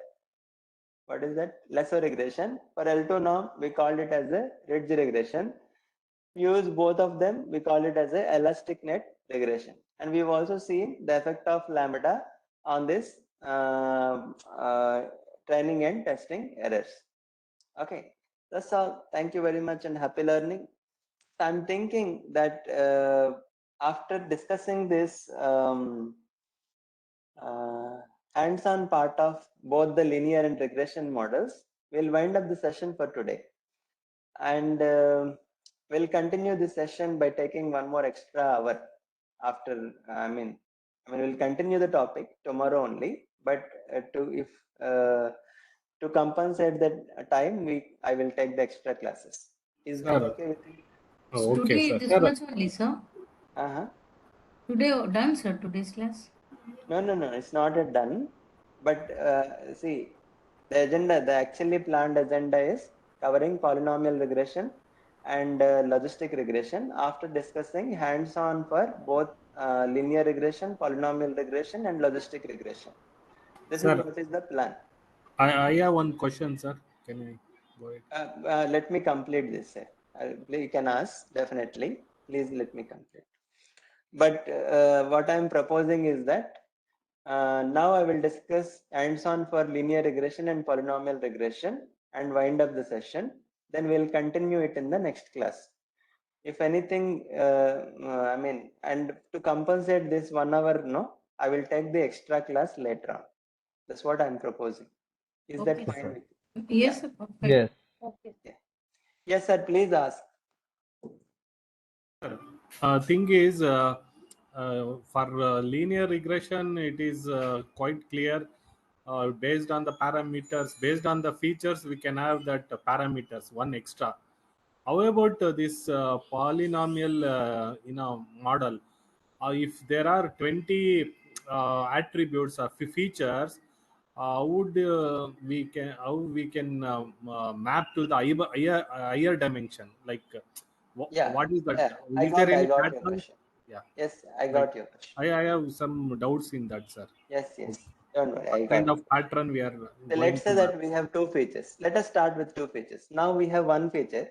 what is that? Lasso regression. For L2 norm, we called it as a ridge regression. Use both of them, we call it as a elastic net regression. And we've also seen the effect of lambda on this training and testing errors. Okay, that's all. Thank you very much and happy learning. I'm thinking that after discussing this hands-on part of both the linear and regression models, we'll wind up the session for today. And we'll continue this session by taking one more extra hour after, we'll continue the topic tomorrow only, but to compensate that time, I will take the extra classes. Is that okay with you? Oh, okay, Today, sir. this Sir, much only, sir. Uh-huh. Today, done, sir, today's class. No, it's not yet done. But see, the actually planned agenda is covering polynomial regression and logistic regression after discussing hands-on for both linear regression, polynomial regression, and logistic regression. This is Sir. what is the plan. I have one question, sir. Can I go ahead? Let me complete this, sir. You can ask, definitely. Please let me complete. But what I'm proposing is that Now I will discuss hands-on for linear regression and polynomial regression and wind up the session. Then we'll continue it in the next class. If anything, I mean, and to compensate this 1 hour, no, I will take the extra class later on. That's what I'm proposing. Is that Okay, fine sir. with you? Yes, sir. Perfect. Yes. Okay. Yes, sir. Please ask. Thing is, for linear regression, it is quite clear. Based on the parameters, based on the features, we can have that parameters one extra. How about this polynomial, model? If there are 20 attributes or features, how we can map to the higher dimension? Like, Yeah, what is that? yeah. Is there I any got your pattern? question. Yeah, Yes, I like got your question. I have some doubts in that, sir. Yes, yes. Don't worry, What I kind got it. of pattern we are So going let's say to that map? we have two features. Let us start with two features. Now we have one feature.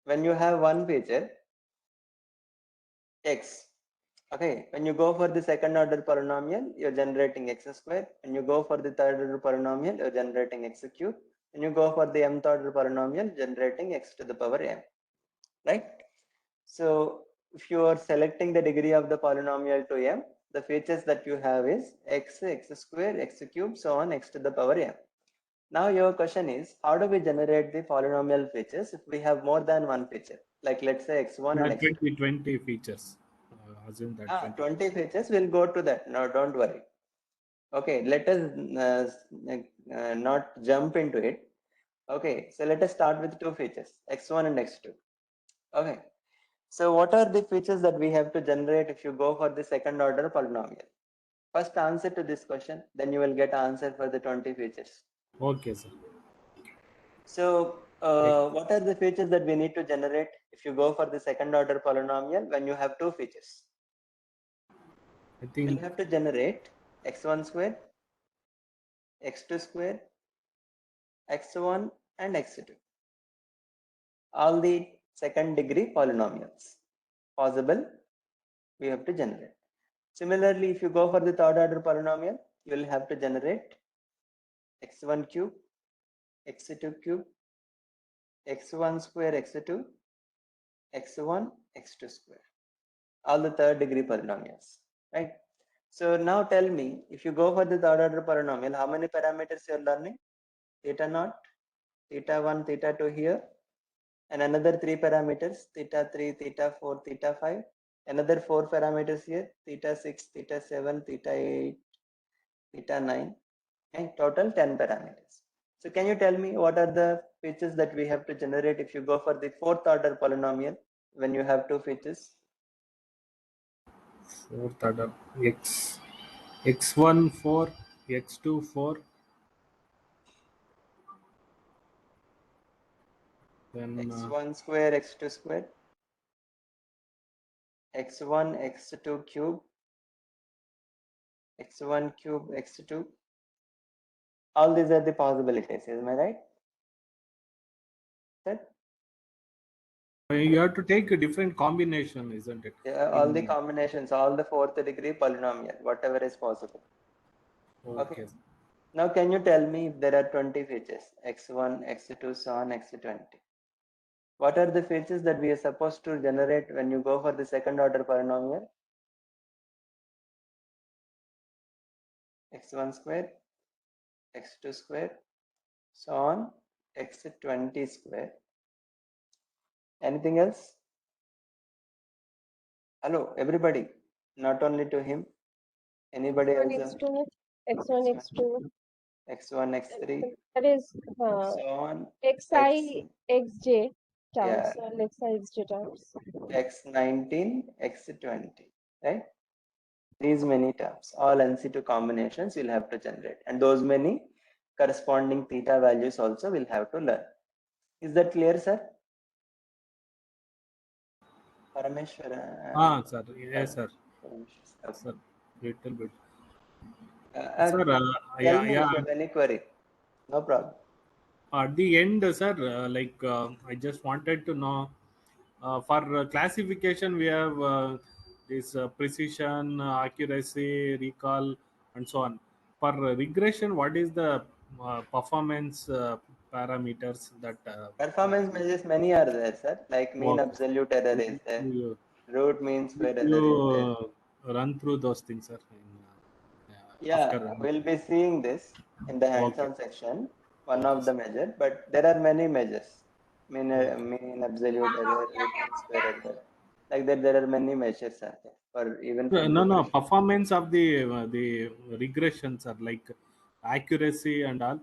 When you have one feature, x, okay, when you go for the second order polynomial, you're generating x squared. When you go for the third order polynomial, you're generating x cubed. When you go for the mth order polynomial, generating x to the power m, right? So if you are selecting the degree of the polynomial to m, the features that you have is x, x squared, x cubed, so on, x to the power m. Now your question is, how do we generate the polynomial features if we have more than one feature? Like let's say x1 and x2. 20 features. Assume that 20 features, we'll go to that. No, don't worry. Okay, let us not jump into it. Okay, so let us start with two features, x1 and x2. Okay, so what are the features that we have to generate if you go for the second order polynomial? First answer to this question, then you will get answer for the 20 features. Okay, sir. So what are the features that we need to generate if you go for the second order polynomial when you have two features? I We'll think have to generate x1 square, x2 square, x1 and x2. All the second degree polynomials possible, we have to generate. Similarly, if you go for the third order polynomial, you will have to generate x1 cube, x2 cube, x1 square, x2, x1, x2 square. All the third degree polynomials, right? So now tell me, if you go for the third order polynomial, how many parameters you are learning? Theta naught, theta 1, theta 2 here, and another 3 parameters, theta 3, theta 4, theta 5, another 4 parameters here, theta 6, theta 7, theta 8, theta 9, and total 10 parameters. So can you tell me what are the features that we have to generate if you go for the fourth order polynomial when you have two features? fourth order x1 4, x2 4, then x1 square, x2 square, x1, x2 cube, x1 cube, x2. All these are the possibilities, am I right? Sir? you have to take a different combination, isn't it? Yeah, all the combinations, all the fourth degree polynomial, whatever is possible. Okay. Now can you tell me if there are 20 features, x1, x2, so on, x20? What are the features that we are supposed to generate when you go for the second order polynomial? x1 square, x2 square, so on, x20 square. Anything else? Hello, everybody, not only to him, anybody X1, else? X2, X1, X2. x1, x3, That is so on, Xi, Xj yeah, terms, Xi, Xj terms. x19, x20, right? These many terms, all NC2 combinations you'll have to generate, and those many corresponding theta values also will have to learn. Is that clear, sir? Parameshwara. Sir. Yes, sir. Okay. Sir, little bit. Sir, Sir, tell me if you have any query. No problem. at the end, sir, I just wanted to know, for classification, we have this precision, accuracy, recall, and so on. For regression, what is the performance parameters that Performance measures many are there, sir. Like mean work? absolute error is there. Root mean square error is there. Run through those things, sir. Yeah, After we'll be seeing this in the okay, hands-on section, one okay, of the measure, but there are many measures. okay. Mean absolute error, root mean square error. Like that, there are many measures are there for even for No, no. regression. Performance of the regressions are like accuracy and all.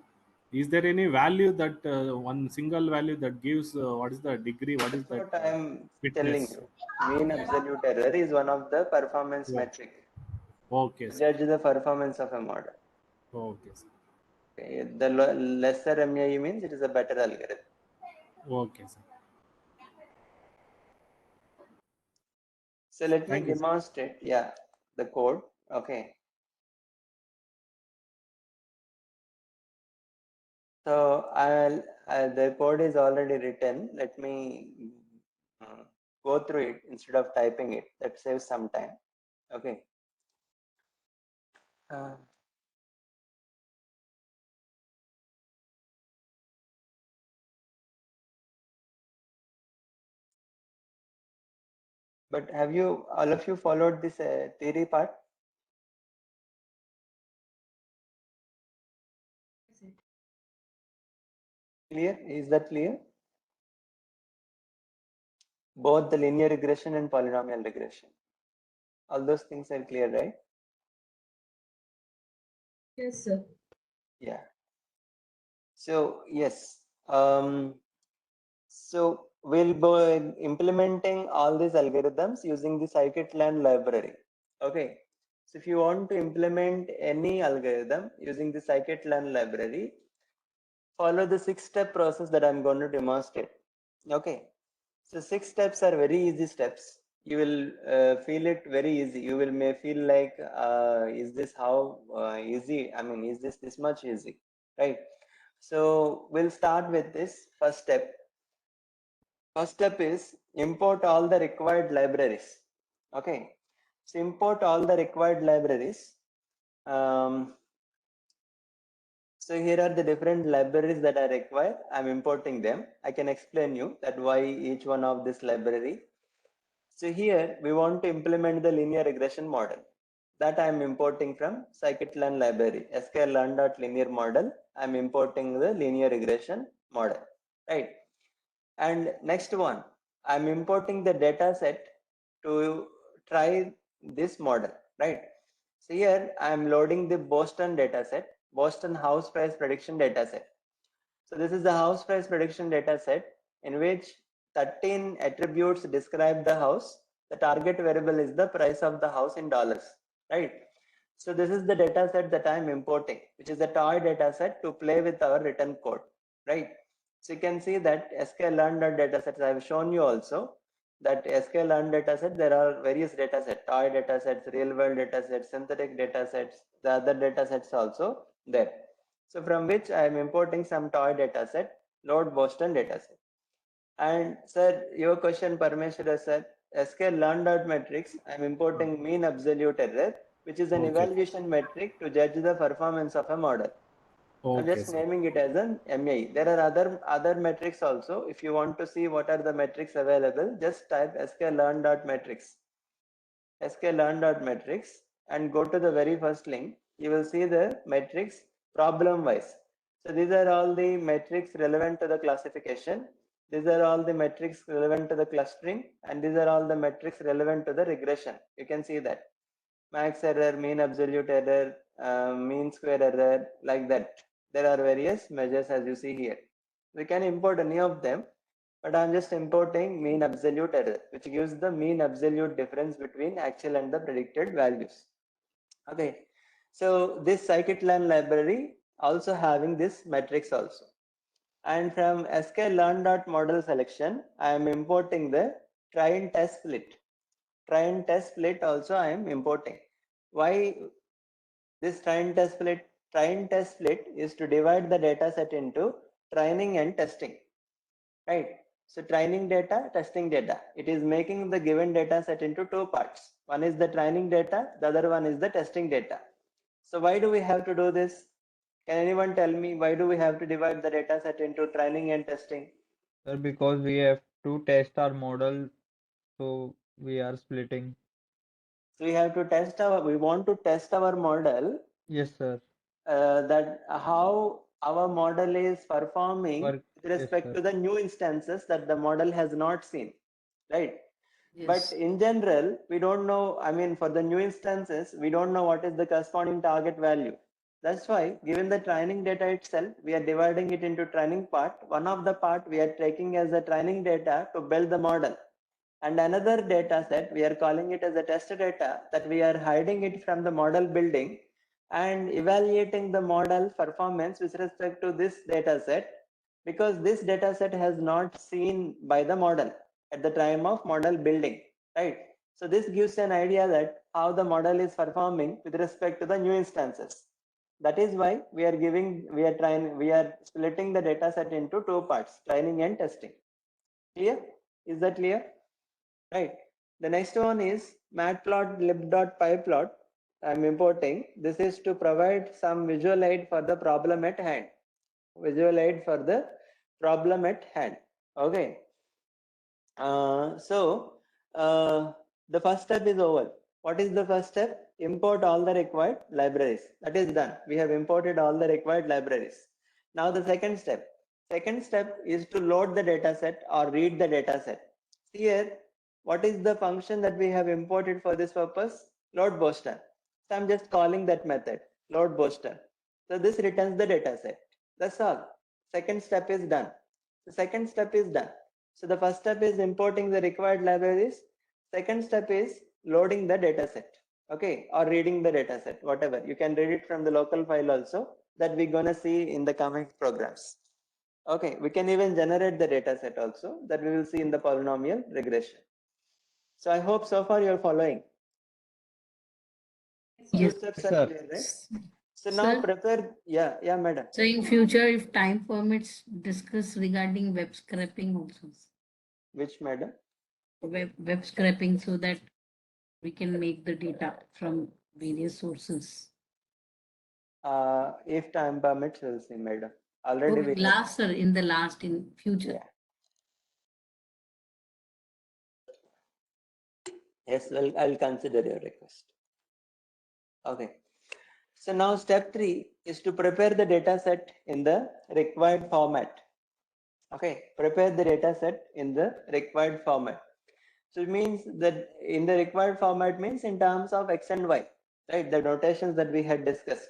Is there any value that one single value that gives what is the degree? What is That's that what I'm telling fitness? you. Mean absolute error is one of the performance Oh, metric okay, to sir. judge the performance of a model. Okay, sir. Okay. The lesser MAE means it is a better algorithm. Okay, sir. So let me Thank you, sir. demonstrate, yeah, the code. Okay. So the code is already written. Let me go through it instead of typing it. That saves some time. Okay. But have you, all of you, followed this theory part? Clear? Is that clear? Both the linear regression and polynomial regression. All those things are clear, right? Yes, sir. Yeah. So yes. So we'll be implementing all these algorithms using the scikit-learn library. Okay. So if you want to implement any algorithm using the scikit-learn library, follow the 6-step process that I'm going to demonstrate. Okay. So 6 steps are very easy steps. You will feel it very easy. You will may feel like, is this how easy? I mean, is this much easy, right? So we'll start with this first step. First step is import all the required libraries. Okay. So import all the required libraries. So here are the different libraries that are required. I'm importing them. I can explain you that why each one of this library. So here we want to implement the linear regression model that I'm importing from scikit-learn library, sklearn.linear model. I'm importing the linear regression model, right? And next one, I'm importing the data set to try this model, right? So here I'm loading the Boston data set, Boston house price prediction data set. So this is the house price prediction data set in which 13 attributes describe the house. The target variable is the price of the house in dollars, right? So this is the data set that I'm importing, which is a toy data set to play with our written code, right? So you can see that sklearn.datasets, I have shown you also that sklearn dataset, there are various datasets, toy datasets, real world datasets, synthetic datasets, the other datasets also there. So from which I am importing some toy dataset, load Boston dataset. And sir, your question, Parmeshwara sir, sklearn.metrics, I am importing mean absolute error, which is an Okay. evaluation metric to judge the performance of a model. I'm Okay, just sir. naming it as an MAE. There are other metrics also. If you want to see what are the metrics available, just type sklearn.metrics, sklearn.metrics, and go to the very first link. You will see the metrics problem wise. So these are all the metrics relevant to the classification. These are all the metrics relevant to the clustering, and these are all the metrics relevant to the regression. You can see that max error, mean absolute error, mean square error, like that. There are various measures as you see here. We can import any of them, but I'm just importing mean absolute error, which gives the mean absolute difference between actual and the predicted values. Okay, so this scikit-learn library also having this metrics also. And from sklearn.model selection, I am importing the try and test split. Try and test split also I am importing. Why this try and test split? Try and test split is to divide the data set into training and testing, right? So training data, testing data. It is making the given data set into two parts. One is the training data, the other one is the testing data. So why do we have to do this? Can anyone tell me why do we have to divide the data set into training and testing? Sir, because we have to test our model, so we are splitting. So we have to test we want to test our model, Yes, sir. that how our model is performing Work. with Yes, respect sir. to the new instances that the model has not seen, right? But Yes. in general, we don't know, I mean, for the new instances, we don't know what is the corresponding target value. That's why, given the training data itself, we are dividing it into training part. One of the part we are taking as a training data to build the model. And another data set, we are calling it as a test data, that we are hiding it from the model building and evaluating the model performance with respect to this data set, because this data set has not seen by the model at the time of model building, right? So this gives an idea that how the model is performing with respect to the new instances. That is why we are splitting the data set into two parts, training and testing. Clear? Is that clear? Right. The next one is matplotlib.pyplot. I'm importing. This is to provide some visual aid for the problem at hand. Visual aid for the problem at hand. Okay. The first step is over. What is the first step? Import all the required libraries. That is done. We have imported all the required libraries. Now the second step. Second step is to load the dataset or read the dataset. Here, what is the function that we have imported for this purpose? Load booster. So I'm just calling that method, load booster. So this returns the dataset. That's all. Second step is done. The second step is done. So the first step is importing the required libraries. Second step is loading the dataset, okay, or reading the dataset, whatever. You can read it from the local file also, that we're gonna see in the coming programs. Okay, we can even generate the dataset also, that we will see in the polynomial regression. So I hope so far you're following. Two Yes. steps Yes, are sir. clear, right? So now Sir, prepare, yeah, madam. so in future, if time permits, discuss regarding web scraping also. Which madam? Web scraping, so that we can make the data from various sources. If time permits, we'll see, madam. Already we have. Last, sir, in the last, in future. Yeah. Yes, well, I'll consider your request. Okay. So now step 3 is to prepare the data set in the required format. Okay, prepare the data set in the required format. So it means that in the required format means in terms of x and y, right? The notations that we had discussed.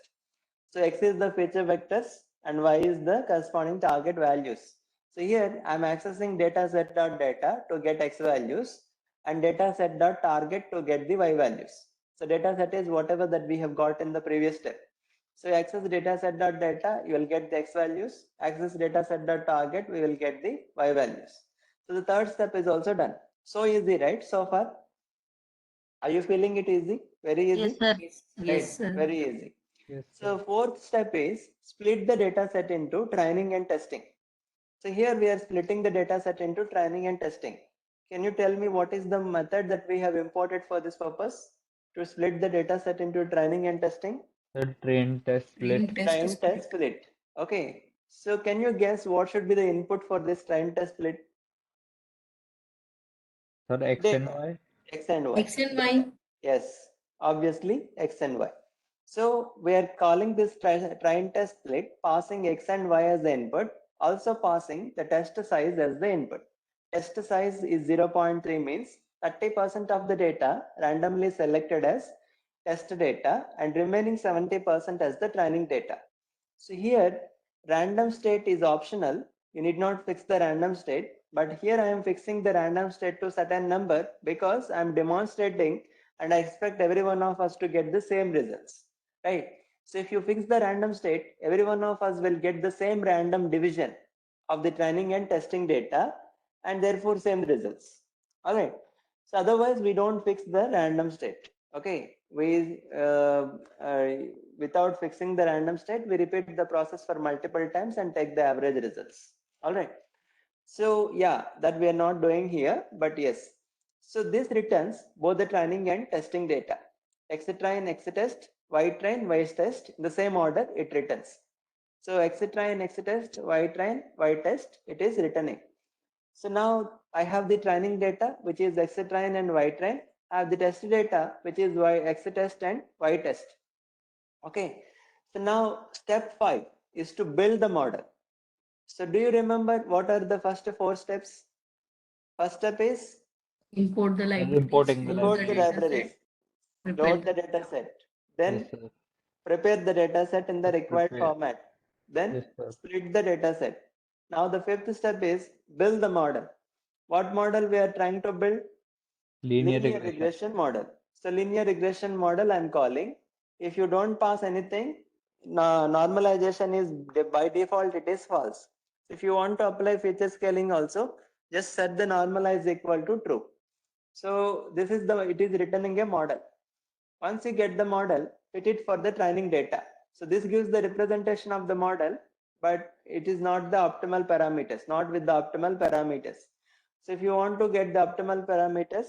So x is the feature vectors and y is the corresponding target values. So here I'm accessing dataset.data to get x values and dataset.target to get the y values. So dataset is whatever that we have got in the previous step. So access dataset.data, you will get the x values. Access dataset.target, we will get the y values. So the third step is also done. So easy, right? So far, are you feeling it easy? Very easy. Yes, sir. Yes, sir. Very easy. Yes, So sir. fourth step is split the data set into training and testing. So here we are splitting the data set into training and testing. Can you tell me what is the method that we have imported for this purpose to split the data set into training and testing? The train test split. Train test split. Okay. So can you guess what should be the input for this train test split? Sir, X and Data. Y. X and Y. X and Y. Yes, obviously X and Y. So we are calling this train test split, passing X and Y as the input, also passing the test size as the input. Test size is 0.3, means 30% of the data randomly selected as test data and remaining 70% as the training data. So here random state is optional. You need not fix the random state, but here I am fixing the random state to certain number because I am demonstrating and I expect every one of us to get the same results, right? So if you fix the random state, every one of us will get the same random division of the training and testing data and therefore same results. All right. So otherwise we don't fix the random state. Okay. Without fixing the random state, we repeat the process for multiple times and take the average results. All right. So yeah, that we are not doing here, but yes. So this returns both the training and testing data. Xtrain, Xtest, Ytrain, Ytest, in the same order it returns. So Xtrain, Xtest, Ytrain, Ytest, it is returning. So now I have the training data, which is Xtrain and Ytrain. I have the test data, which is Xtest and Ytest. Okay. So now step 5 is to build the model. So do you remember what are the first 4 steps? First step is Import the libraries, importing the import the data libraries, set, load prepare the data set, then Yes, sir. prepare the data set in the required Prepare. format, then Yes, sir. split the data set. Now the 5th step is build the model. What model we are trying to build? Linear Linear regression. regression model. So linear regression model I'm calling. If you don't pass anything, normalization is by default it is false. If you want to apply feature scaling also, just set the normalize equal to true. So this is it is returning a model. Once you get the model, fit it for the training data. So this gives the representation of the model, but it is not the optimal parameters, not with the optimal parameters. So if you want to get the optimal parameters,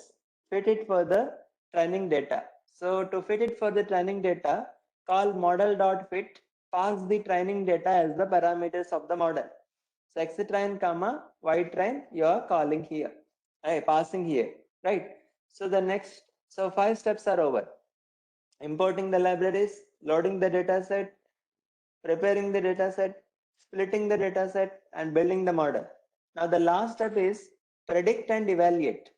fit it for the training data. So to fit it for the training data, call model.fit, pass the training data as the parameters of the model. So xtrain comma ytrain you are calling here, passing here, right? So the next, so 5 steps are over. Importing the libraries, loading the data set, preparing the data set, splitting the data set, and building the model. Now the last step is predict and evaluate.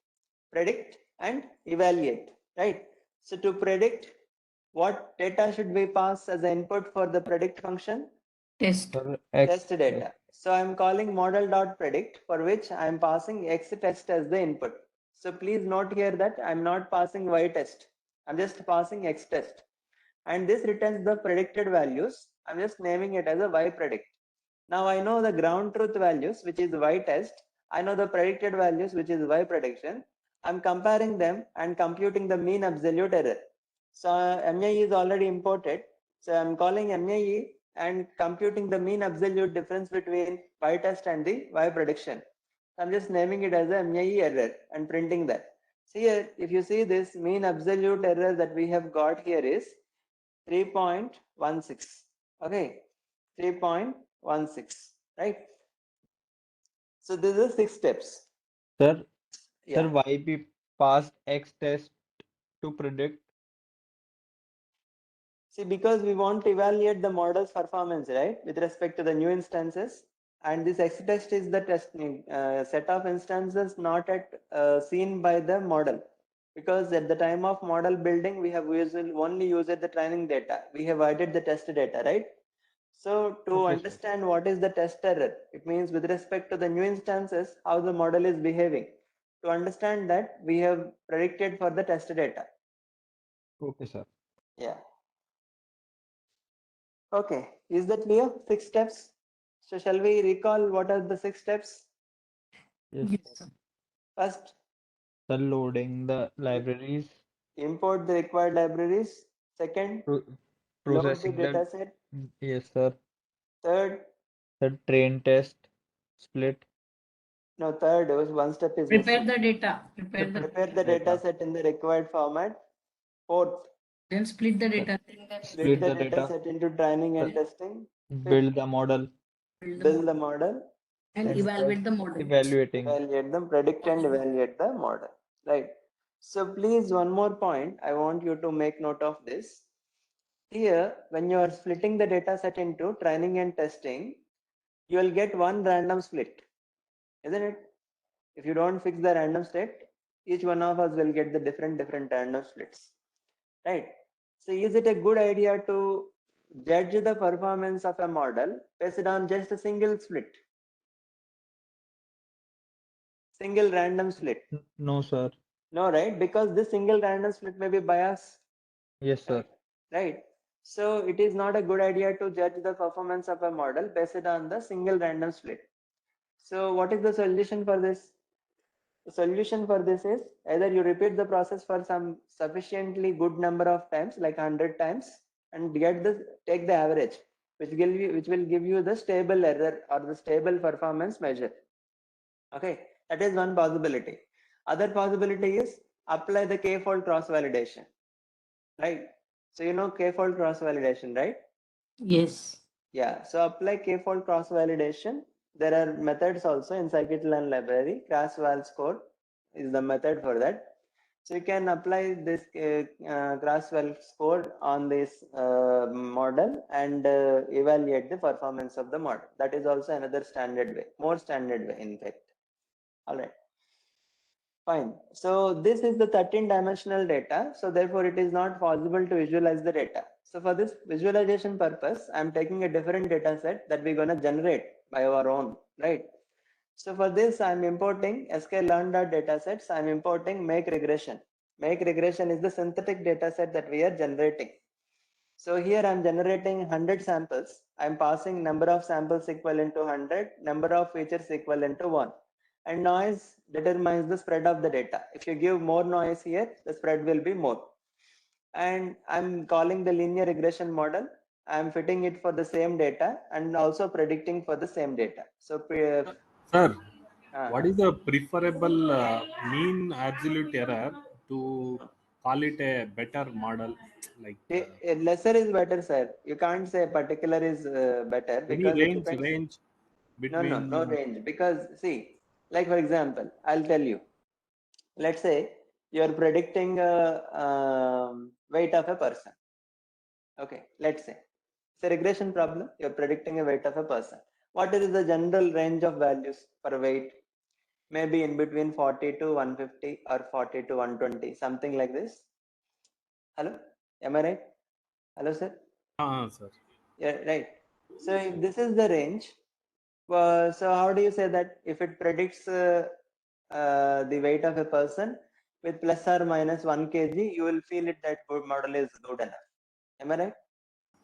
Predict and evaluate, right? So to predict, what data should we pass as an input for the predict function? test. Sir, Test data. So I'm calling model.predict, for which I'm passing x test as the input. So please note here that I'm not passing y test. I'm just passing x test. And this returns the predicted values. I'm just naming it as a y predict. Now I know the ground truth values, which is y test. I know the predicted values, which is y prediction. I'm comparing them and computing the mean absolute error. So MAE is already imported. So I'm calling MAE and computing the mean absolute difference between y test and the y prediction. I'm just naming it as a MAE error and printing that. See here, if you see this mean absolute error that we have got here is 3.16. Okay, 3.16, right? So this is 6 steps. Sir, Yeah. sir, why we passed X test to predict? See, because we want to evaluate the model's performance, right, with respect to the new instances. And this X test is the testing set of instances not seen by the model. Because at the time of model building, we have only used the training data. We have added the test data, right? So to Okay, sir. understand what is the test error, it means with respect to the new instances, how the model is behaving. To understand that, we have predicted for the test data. Okay, sir. Yeah. Okay, is that clear? 6 steps. So shall we recall what are the 6 steps? Yes, Yes, sir. sir. First, Sir, loading the libraries, import the required libraries. Second, load the processing the, data set. yes, sir. Third, The train test, split, no, third, one step is Prepare missing. the data. Prepare the data set in the required format. Fourth, Then split the Sir, data. split the data set into training and Sir, testing. build the model, Build the model, And and evaluate the model. evaluating. evaluate them, predict and evaluate the model, right? So please, one more point, I want you to make note of this. Here, when you are splitting the data set into training and testing, you will get one random split, isn't it? If you don't fix the random state, each one of us will get the different random splits, right? So is it a good idea to judge the performance of a model based on just a single split? Single random split? No, sir. No, right? Because this single random split may be biased, Yes, sir. right? So it is not a good idea to judge the performance of a model based on the single random split. So what is the solution for this? The solution for this is either you repeat the process for some sufficiently good number of times, like 100 times, and take the average, which will give you the stable error or the stable performance measure. Okay, that is one possibility. Other possibility is apply the k-fold cross validation, right? So you know k-fold cross validation, right? Yes. Yeah, so apply k-fold cross validation. There are methods also in scikit-learn library. Cross-val score is the method for that. So you can apply this cross-val score on this model and evaluate the performance of the model. That is also another standard way, more standard way in fact. All right. Fine. So this is the 13-dimensional data. So therefore it is not possible to visualize the data. So for this visualization purpose, I'm taking a different data set that we're going to generate by our own, right? So for this, I'm importing sklearn.datasets. I'm importing make regression. Make regression is the synthetic data set that we are generating. So here I'm generating 100 samples. I'm passing number of samples equivalent to 100, number of features equivalent to 1. And noise determines the spread of the data. If you give more noise here, the spread will be more. And I'm calling the linear regression model. I'm fitting it for the same data and also predicting for the same data. So, Sir, what is the preferable mean absolute error to call it a better model? Like lesser is better, sir. You can't say particular is better any because it range depends. between No range. Because see, like for example, I'll tell you. Let's say you're predicting weight of a person. Okay, let's say it's a regression problem. You're predicting a weight of a person. What is the general range of values for weight? Maybe in between 40 to 150 or 40 to 120, something like this. Hello, am I right? Hello, sir. sir. Yeah, right. So if this is the range, so how do you say that if it predicts the weight of a person with plus or minus 1 kg, you will feel it that model is good enough. Am I right?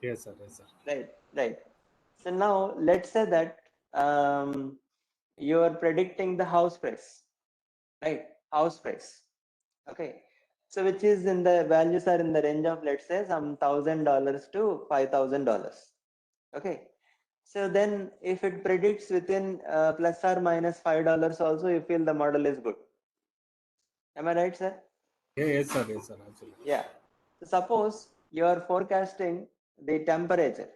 Yes, sir. Yes, sir. Right, right. So now let's say that you are predicting the house price, right? House price. Okay. So which is in the values are in the range of, let's say, some $1,000 to $5,000. Okay. So then if it predicts within plus or minus $5 also, you feel the model is good. Am I right, sir? Yeah, yes, sir. Yes, sir. Absolutely. Yeah. So suppose you are forecasting the temperature,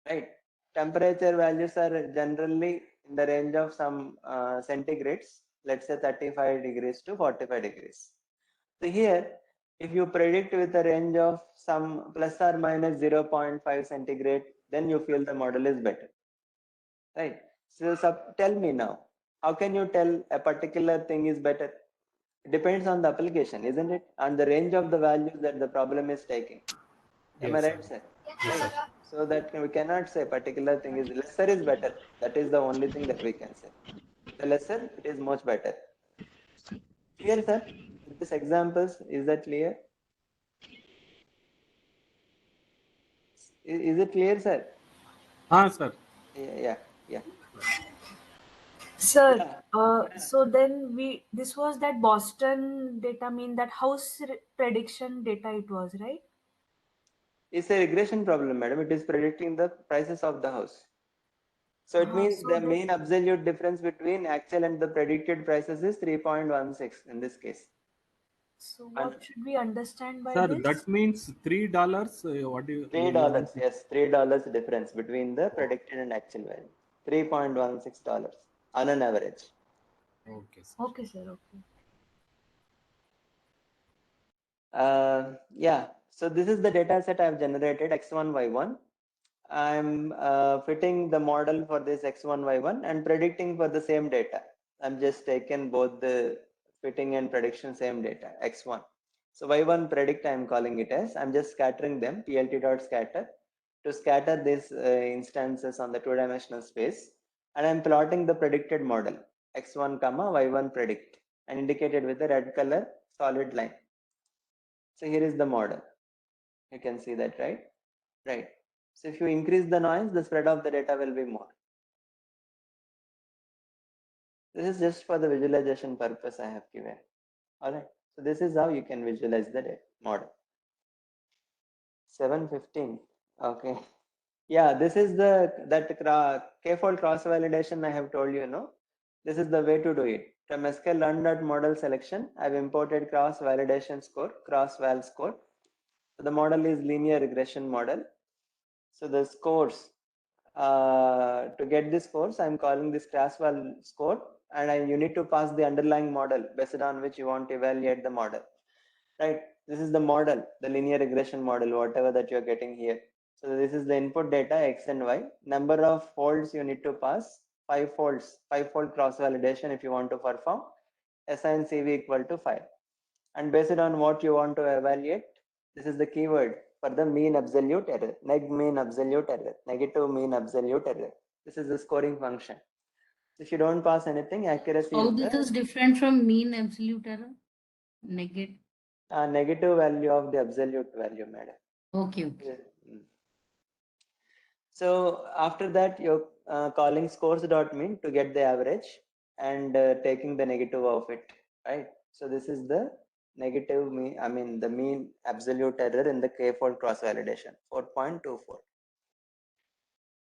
right? Temperature values are generally in the range of some centigrades, let's say 35 degrees to 45 degrees. So here, if you predict with a range of some plus or minus 0.5 centigrade, then you feel the model is better, right? So tell me now, how can you tell a particular thing is better? It depends on the application, isn't it? And the range of the values that the problem is taking. Am I Yes, sir. right, sir? Yes, Right. sir. So that we cannot say particular thing is lesser is better. That is the only thing that we can say. The lesser, it is much better. Clear, sir? With these examples, is that clear? Is it clear, sir? Sir. Yeah. Sir, Yeah. so then this was that Boston data, mean that prediction data it was, right? It's a regression problem, madam. It is predicting the prices of the house. So it means So the then, mean absolute difference between actual and the predicted prices is 3.16 in this case. so And what should we understand by Sir, this? that means $3. What do you $3, want? yes, $3 difference between the predicted and actual value. $3.16 on an average. Okay, sir. Okay, sir. Okay. Yeah, so this is the data set I've generated x1, y1. I'm fitting the model for this x1, y1 and predicting for the same data. I'm just taken both the fitting and prediction same data, x1. So y1 predict I'm calling it as, I'm just scattering them, plt.scatter, to scatter these instances on the two-dimensional space. And I'm plotting the predicted model, x1, y1 predict, and indicated with the red color solid line. So here is the model. You can see that, right? Right. So if you increase the noise, the spread of the data will be more. This is just for the visualization purpose I have given. All right. So this is how you can visualize the model. 7:15. Okay. Yeah, this is that k-fold cross validation I have told you, no? This is the way to do it. From sklearn.model selection, I've imported cross validation score, cross val score. So the model is linear regression model. So the scores, to get this scores, I'm calling this cross val score, and you need to pass the underlying model based on which you want to evaluate the model. Right? This is the model, the linear regression model, whatever that you're getting here. So this is the input data X and Y. Number of folds you need to pass, 5 folds, 5-fold cross validation if you want to perform. Assign CV equal to 5. And based on what you want to evaluate, this is the keyword for the mean absolute error, neg mean absolute error, negative mean absolute error. This is the scoring function. If you don't pass anything, accuracy How is this the is different from mean absolute error? Negative. negative value of the absolute value, madam. Okay, okay. So after that, you're calling scores.mean to get the average and taking the negative of it, right? So this is the negative mean, I mean the mean absolute error in the k-fold cross validation, 4.24.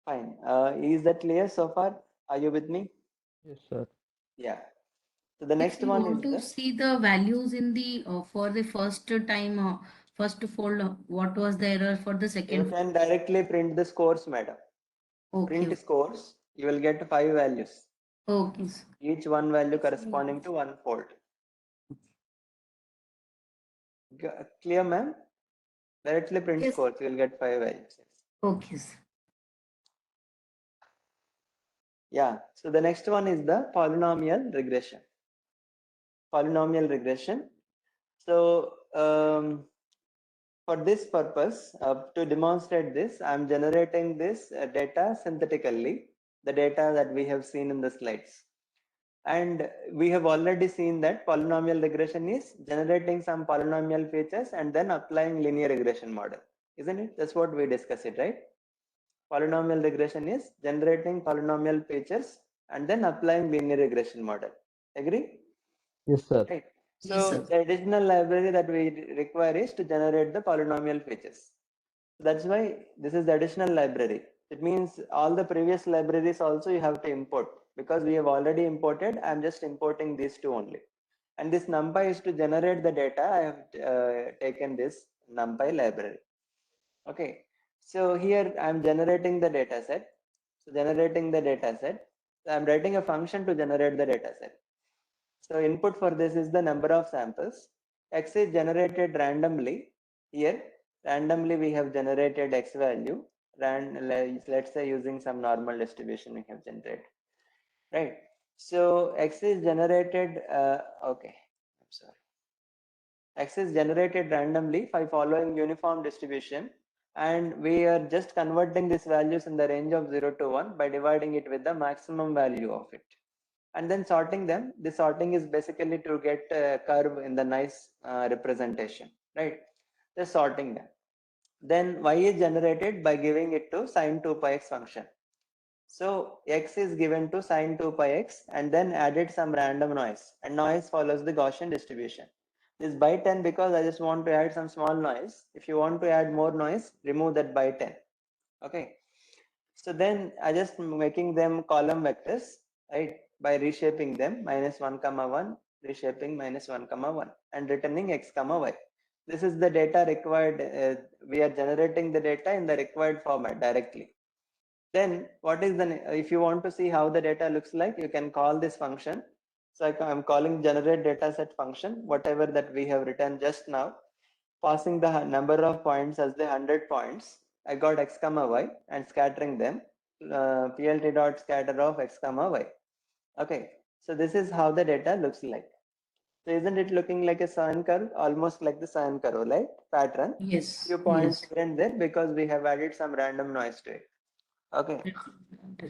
Fine. Is that clear so far? Are you with me? Yes, sir. Yeah. So the next If you one want is to the see the values in the for the first time, first fold, what was the error for the you second? can directly print the scores, madam. Okay. Print scores. You will get 5 values. Okay. Sir. Each one value corresponding to 1 fold. Clear, ma'am? Directly print Yes. scores. You will get 5 values. Okay. Sir. Yeah. So the next one is the polynomial regression. Polynomial regression. So for this purpose, to demonstrate this, I'm generating this data synthetically, the data that we have seen in the slides. And we have already seen that polynomial regression is generating some polynomial features and then applying linear regression model, isn't it? That's what we discussed it, right? Polynomial regression is generating polynomial features and then applying linear regression model. Agree? Yes, sir. Right. So Yes, sir. the additional library that we require is to generate the polynomial features. That's why this is the additional library. It means all the previous libraries also you have to import, because we have already imported. I'm just importing these two only. And this NumPy is to generate the data. I have taken this NumPy library. Okay. So here I'm generating the data set. So generating the data set. So I'm writing a function to generate the data set. So input for this is the number of samples. X is generated randomly. Here, randomly we have generated X value. Let's say using some normal distribution we have generated. Right. So X is generated, okay, I'm sorry. X is generated randomly by following uniform distribution. And we are just converting these values in the range of 0 to 1 by dividing it with the maximum value of it. And then sorting them. The sorting is basically to get a curve in the nice representation, right? Just sorting them. Then y is generated by giving it to sine 2 pi x function. So x is given to sine 2 pi x and then added some random noise, and noise follows the Gaussian distribution. This by 10 because I just want to add some small noise. If you want to add more noise, remove that by 10. Okay. So then I just making them column vectors, right? By reshaping them -1, 1, reshaping -1, 1, and returning x, y. This is the data required. We are generating the data in the required format directly. Then what is the, if you want to see how the data looks like, you can call this function. So I'm calling generate dataset function, whatever that we have written just now, passing the number of points as the 100 points. I got x, y and scattering them. Plt dot scatter of x, y. Okay, so this is how the data looks like. So isn't it looking like a sine curve, almost like the sine curve, right? Pattern. Yes. Few points Yes. here and there because we have added some random noise to it. Okay.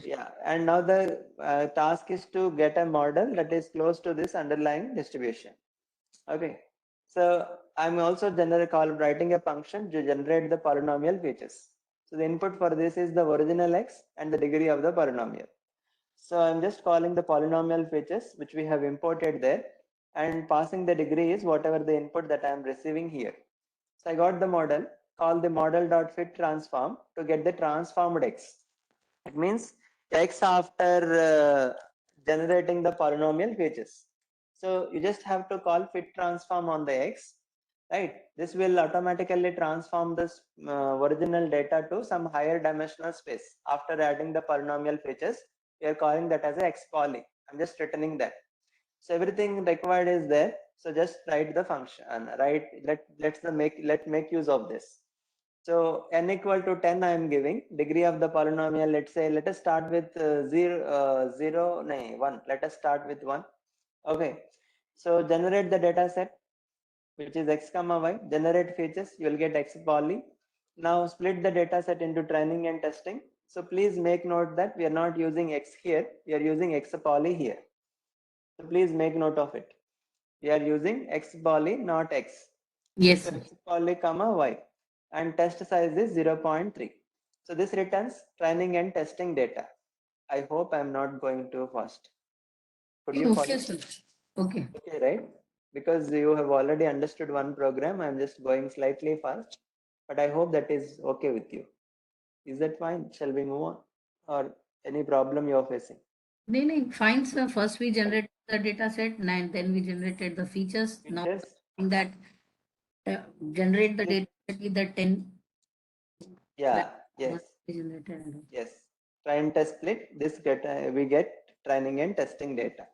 Yeah, and now the task is to get a model that is close to this underlying distribution. Okay, so I'm also writing a function to generate the polynomial features. So the input for this is the original x and the degree of the polynomial. So I'm just calling the polynomial features which we have imported there, and passing the degree is whatever the input that I'm receiving here. So I got the model, call the model.fit transform to get the transformed x. It means x after generating the polynomial features. So you just have to call fit transform on the X, right? This will automatically transform this original data to some higher dimensional space. After adding the polynomial features, we are calling that as a X poly. I'm just returning that. So everything required is there. So just write the function and let's make use of this. So n equal to 10 I am giving. Degree of the polynomial, let's say, let us start with 1. Let us start with 1. Okay. So generate the data set, which is x comma y. Generate features, you will get x poly. Now split the data set into training and testing. So please make note that we are not using x here. We are using x poly here. So please make note of it. We are using x poly, not x. Yes, So sir. x poly comma y, and test size is 0.3. So this returns training and testing data. I hope I'm not going too fast. Could you follow? Okay, sir. Okay. Okay, right? Because you have already understood one program, I'm just going slightly fast, but I hope that is okay with you. Is that fine? Shall we move on? Or any problem you're facing? No, fine, sir. First we generated the data set, and then we generated the features. Now Features? in that generate the data set with the 10. Yeah, yes. We generated. Yes, try and test split. This we get training and testing data.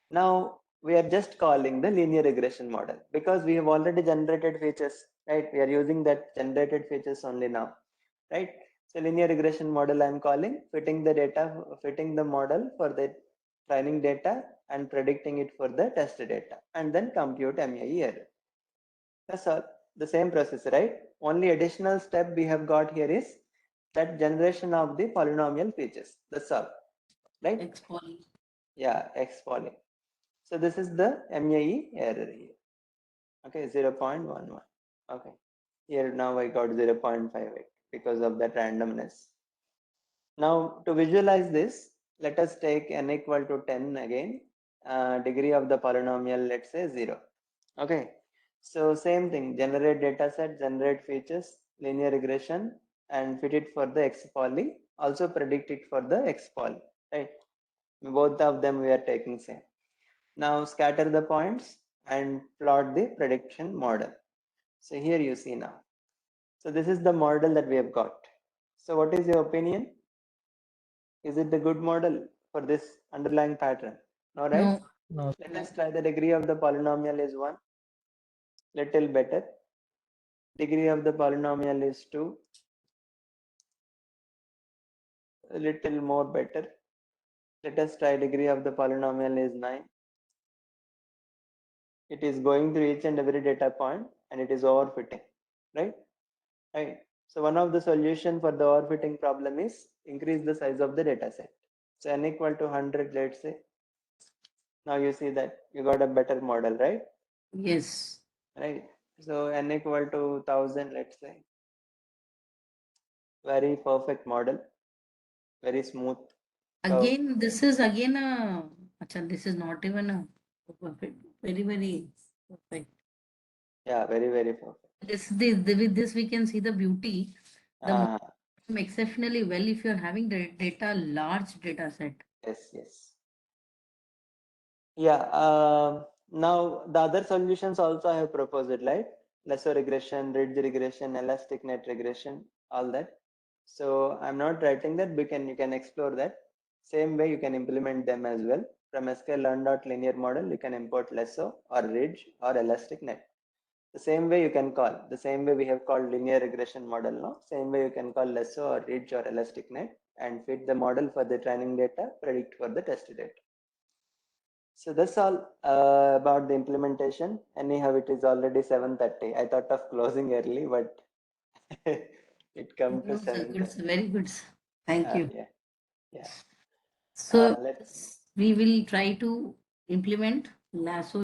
Now we are just calling the linear regression model because we have already generated features, right? We are using that generated features only now, right? So linear regression model I am calling, fitting the model for the training data and predicting it for the test data, and then compute MAE error. That's all. The same process, right? Only additional step we have got here is that generation of the polynomial features. That's all, right? X poly. Yeah, X poly. So this is the MAE error here. Okay, 0.11. Okay, here now I got 0.58 because of that randomness. Now to visualize this, let us take n equal to 10 again. Degree of the polynomial, let's say 0. Okay, so same thing, generate data set, generate features, linear regression, and fit it for the X poly, also predict it for the X poly, right? Both of them we are taking same. Now scatter the points and plot the prediction model. So here you see now. So this is the model that we have got. So what is your opinion? Is it the good model for this underlying pattern? No, right? No. No. Let us try the degree of the polynomial is 1. Little better. Degree of the polynomial is 2. A little more better. Let us try degree of the polynomial is 9. It is going through each and every data point and it is overfitting, right? Right. So one of the solution for the overfitting problem is increase the size of the data set. So n equal to 100, let's say. Now you see that you got a better model, right? Yes. Right. So n equal to 1000, let's say. Very perfect model. Very smooth. Again, this is again a. This is not even a perfect. Very, very perfect. Yeah, very, very perfect. With this we can see the beauty. The Ah, exceptionally well if you're having the data, large data set. yes, yes. Yeah. Now the other solutions also I have proposed, right? Lasso regression, ridge regression, elastic net regression, all that. So I'm not writing that. You can explore that. Same way you can implement them as well. From sklearn.linear model, you can import lasso or ridge or elastic net. The same way you can call. The same way we have called linear regression model now. Same way you can call lasso or ridge or elastic net and fit the model for the training data, predict for the test data. So that's all about the implementation. Anyhow, it is already 7:30. I thought of closing early, but it come to No, sir, 7:30. good, sir. Very good, sir. Thank you. Yeah, yeah. So Let's we will try to implement lasso